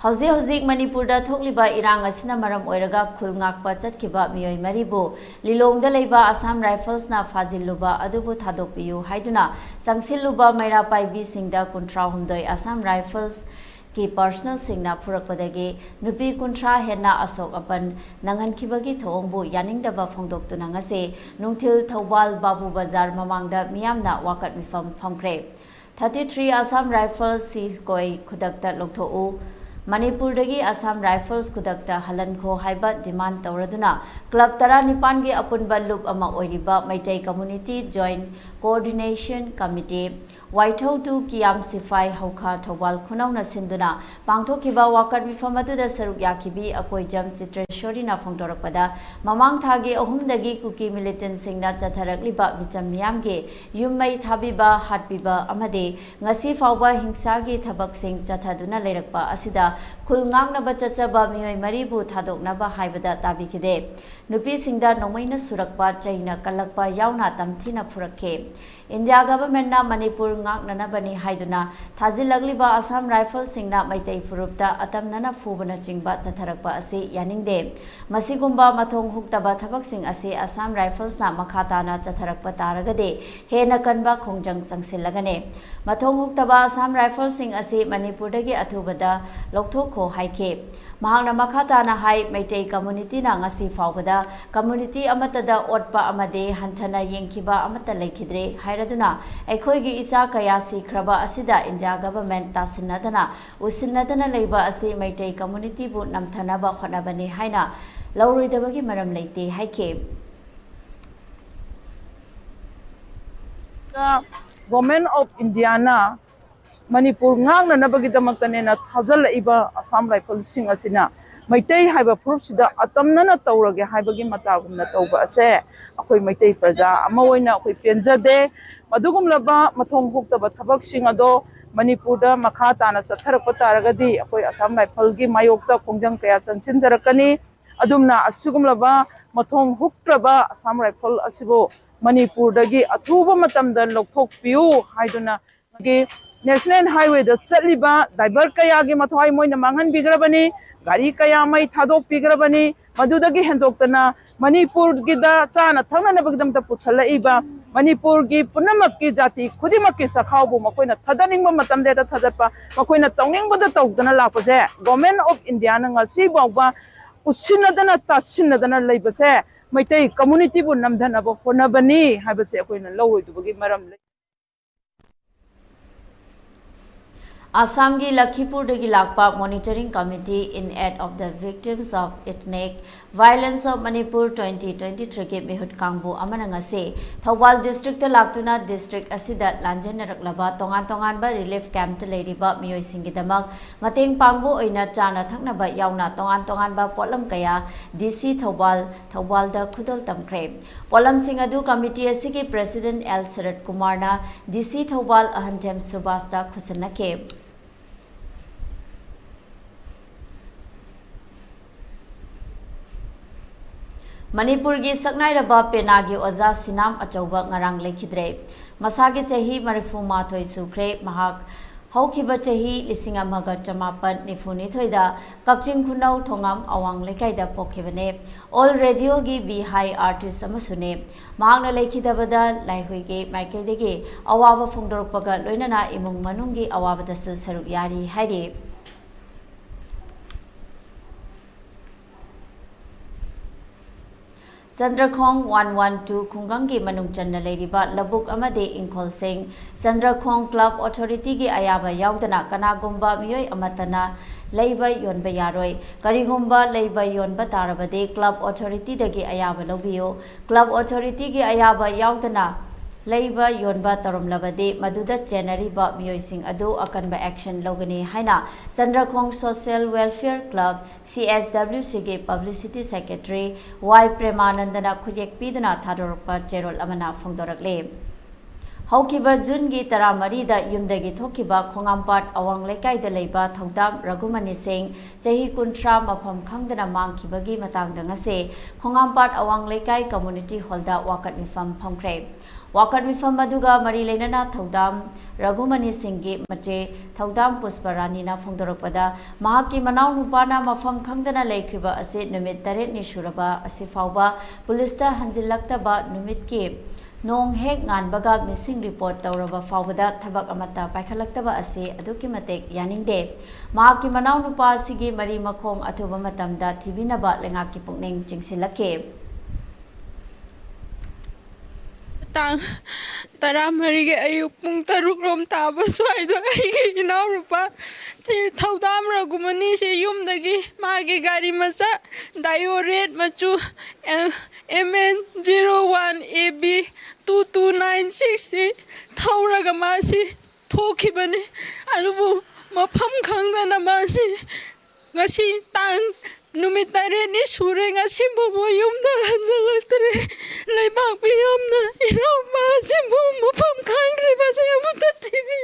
Hauzik Manipur da thokliba irang asina maram oiraga khulngakpa chatkiba miyoi maribu lilongda leiba Assam Rifles na fazilluba adubu thadokpiyu haiduna sangsilluba maira paibi singda kuntra humdoi Assam Rifles ki personal singna phurakpadagi nupi kuntra henna asok apan nanghankibagi thongbu yaningdaba phongdoktuna ngase nungthil Thawbal Babu Bazar mamangda miyamna wakat mifam famkre 33 Assam Rifles sees koi khudakta lokthou Manipur dagi Assam Rifles kudakta halanko haiba demand tawraduna club tara nipan gi apunba loop ama oiriba maitai community joint coordination committee Whitehall to Kiam Sifai Hauka Thawbal Khunauna Sinduna pangthokiba wakat mifam aduda saruk yakibi akoi jam Chitreshwari na phongdorakpada mamang thagi ahum dagi kuki militant singna chatharakliba bicham miyamge yummai thabiba hatbiba amade ngasi fawba hingsa gi thabak sing chathaduna leirakpa asida khulngangnaba chachaba miyoi maribu thadoknaba haibada tabikide nupi singda nomaina surakpa chaina kalakpa yauna tamthina phurakhe India government na Manipur ngaknanabani haiduna thajilagliba Assam Rifles singna maitai furupta atamnana fubana chingba chatharakpa ase yaningde masigumba mathong huktaba thabak sing ase Assam Rifles na makhata na chatharakpa taragade hena kanba khongjang sangsilagane mathong huktaba Assam Rifles sing ase Manipur dagi athubada लौथोखो हाइखे महांगना मखाताना हाई Meitei community ना ngasi फावबदा community अमतदा ओटपा अमदे हंथना येंखिबा अमत लेखिद्रे हाइरदुना अखोइगी इचा कया सिख्रबा असिदा इंडिया गवर्नमेंट तासिनदना उसिनदना लेबा असि मैटै कम्युनिटी बु नमथनाबा खनाबने हाइना लौरोइदबगी मरम लेते हाइखे Government of India Manipur ngangna nabagidamaktane na thajal iba Assam Rifles sing asina maitai haiba proof-sida atamna na tawrage haibagi matagumna tawba ase akoi maitai praja ama oina akoi penjade madugumlaba mathong huktaba thabak sing ado Manipur da makha tana chatharakpa taragadi akoi Assam Rifle gi mayokta khongjang kaya chanchinjarakani adumna asugumlaba mathong hukraba Assam Rifle asibo Manipur dagi athuba matamda lokthok piu haiduna gi National Highway da chaliba driver kaya gi mathoi moina mangan bigrabani gari kaya mai thadok bigrabani madudagi hendoktana Manipur gi da chana thangna nabagdam ta puchalaiba Manipur gi punamak ki jati khudimak ki sakhaw makoina thadaning matam de da thadapa makoina tawning bada tawdana lapase Government of India na ngasi bawba usinadana tasinadana leibase maitai community bu namdana bo honabani habase akoina lawoi maram Assam ki Lakhipur dagi lakpa monitoring committee in aid of the victims of ethnic violence of Manipur 2023 ke mehut kangbu amananga se Thawal district ta laktuna district asida lanjen raklaba tongan ba relief camp ta leiriba miyoi singi damak mateng pangbu oina chana thakna ba yauna tongan ba polam kaya DC Thawal da khudal tamkre polam sing adu committee asigi president L Sarat Kumar na DC Thawal ahantem subasta khusanake Manipur gi saknai raba penagi oza sinam achauba ngarang lekhidre masagi chahi marifu mathoi sukre mahak haukiba chahi lising amaga chamapan nifuni thoida kapching khunau thongam awang lekai da pokhibane all radio gi bi high artist amasune mahakna lekhidabada laihui ge maike dege awawa phungdorpaga loinana imung manungi awabada su saruk yari haide Sandrakhong 112 Khungangi Manung Channa Leiriba Labuk Amade Inkol Singh Sandrakhong Club Authority gi ayaba yaudana kanagumba miyoi amatana leiba yonba yaroi karigumba leiba yonba tarabade Club Authority dagi ayaba lobiyo Club Authority gi ayaba yaudana leiba yonba taromlabade maduda chenariba miyoi sing adu akanba action logani haina Sandrakhong Social Welfare Club CSWC ge Publicity Secretary Y Premanandana khuyek pidana thadorpa cherol amana phongdorakle Haukiba Jungi Taramari da Yumdagi Thokiba Khongampat Awang Lekai da Leiba Thongdam Ragumani Singh Chahi Kuntra Mafam Khangdana Mangkibagi Matangdanga se Khongampat Awang Lekai Community Holda Wakat Mifam Phongkre Wakat Mifam Maduga Mari Lenana Thongdam Ragumani Singhi Mache Thongdam Pusparani na Phongdorakpada Mahaki Manau Nupana Mafam Khangdana Laikriba Ase Numit Taret Nishuraba Ase Fauba Pulista Hanjilaktaba Numit Ki Nong hek nganbaga missing report tauraba fawbada thabak amata paikhalakhtaba ase aduki matek yaningde mahaki manau nupa asigi mari makhong athuba matamda thibinaba lengaki pungning chingsilake tang taramari ge ayuk pung taruk rom taba swaido aigi inaw rupa thaudam ragumani se yumdagi magi gari masa dioret machu MN01AB 2296 thauraga masi thokibane alubu mafam khangdana masi ngasi tang numitare ni sure ngasi bobo yumda hanjalaktre leibak bi yumna ino masi bo mafam khangre base amta tibi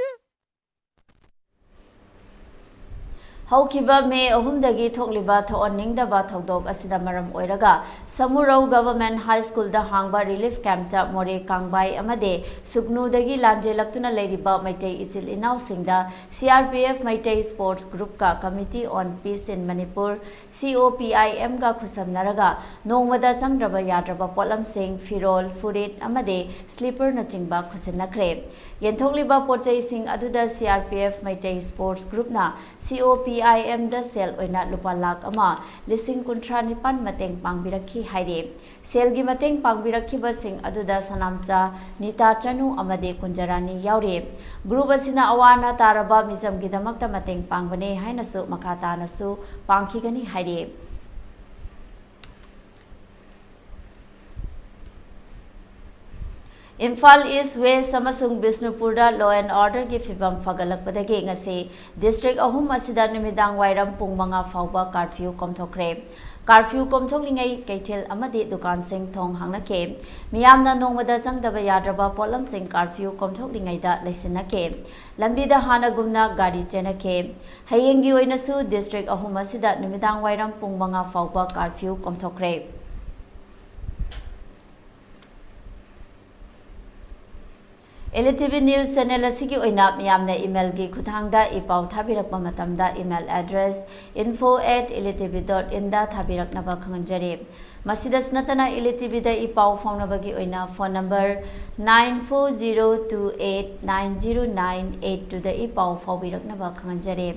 Haukiba May Ahumdagi Thokliba Thooningdaba Thokdok Asida Maram Oiraga Samurau Government High School da Hangba Relief Camp ta More Kangbai Amade Suknu dagi Lanje Laktuna Ladiba Maitei Isil Inaw Singda CRPF Maitei Sports Group ka Committee on Peace in Manipur COPIM ga Khusam Naraga Nongwada Changraba Yadraba Polam Singh Firol Furit Amade Slipper Nachingba Khusinakre Yenthokliba Pochai Singh Aduda CRPF Maitei Sports Group na COPIM PIM da sel oina lupa lak ama lising kuntra nipan mateng pangbirakhi haire sel gi mateng pangbirakhi ba sing aduda sanamcha nita chanu amade kunjarani yaure group asina awana taraba mizam gi damakta mateng pangbane haina su makata na su pangkhigani haire Imphal East West amasung Bisnupurda law and order gi fibam fagalakpadagi ngasi district ahum asida numidang wairam pung manga fauba curfew komthokre curfew komthoklingai kaithel amadi dukan sing thong hangnake miyamna nongmada changdaba yadraba polam sing curfew komthoklingai da laisinake lambida hana gumna gari chenake hayengi oinasu district ahum asida numidang wairam pung manga fauba curfew komthokre ELITETV News channel asigi oina miyamna email gi khuthangda ipau thabirakpa matamda email address info@elitetv.in da thabiraknaba khangjare masida snatana ELITETV da ipau faunabagi oina phone number 9402890982 da ipau faubiraknaba khangjare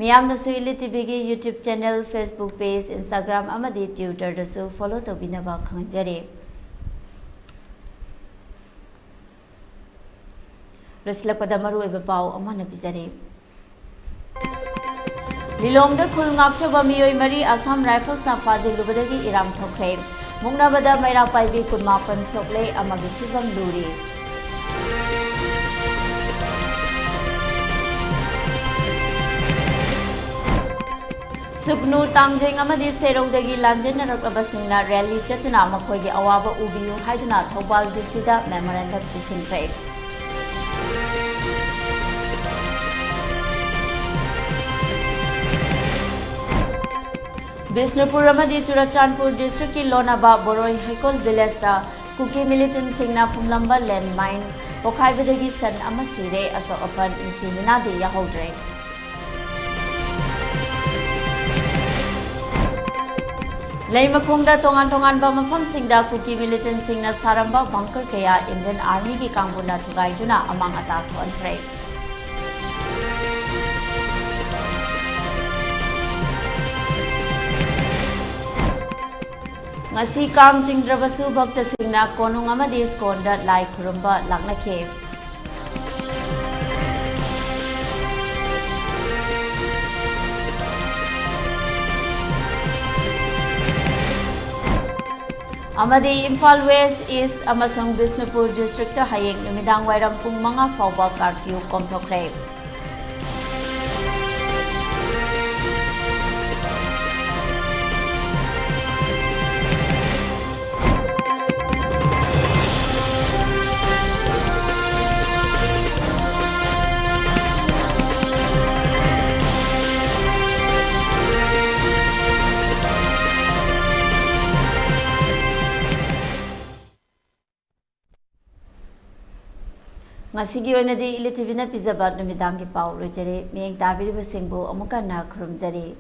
miyamna su ELITETV gi YouTube channel Facebook page Instagram amadi Twitter da su follow tobinaba khangjare Reslakpada maru eba pau amana bizare Lilongda khul ngakchaba miyoi mari Assam Rifles na fazilubadagi iram thokre mungnabada maira paibi kunmapan sokle amagi fibam luri Suknu tangjeng amadi serongdagi lanjenarakabasingna rally chatuna makhoigi awaba ubiyu haiduna Thobal disida memorandum pisingre Bisnupur amadi Churachandpur district ki Lonaba Boroi Haikol village ta Kuki militant singna phumlamba landmine pokhaibadagi san amasire asok apan isimina de yahodre Leimakhongda tongan ba mafam singda Kuki militant singna saramba bunker kaya Indian Army ki kangbuna thugaiduna amang ata thontre Ngasi kam chingdrabasu bhakta singna konung amadi skonda lai khurumba laknake Amadi Imphal West East amasung Bisnupur district ta hayeng numidang wairam pung manga fauba curfew komthokre Ngasigi oinadi ELITETV na pizaba numidang ki pau lojare miyeng tabiribasingbu amuka na khurumjari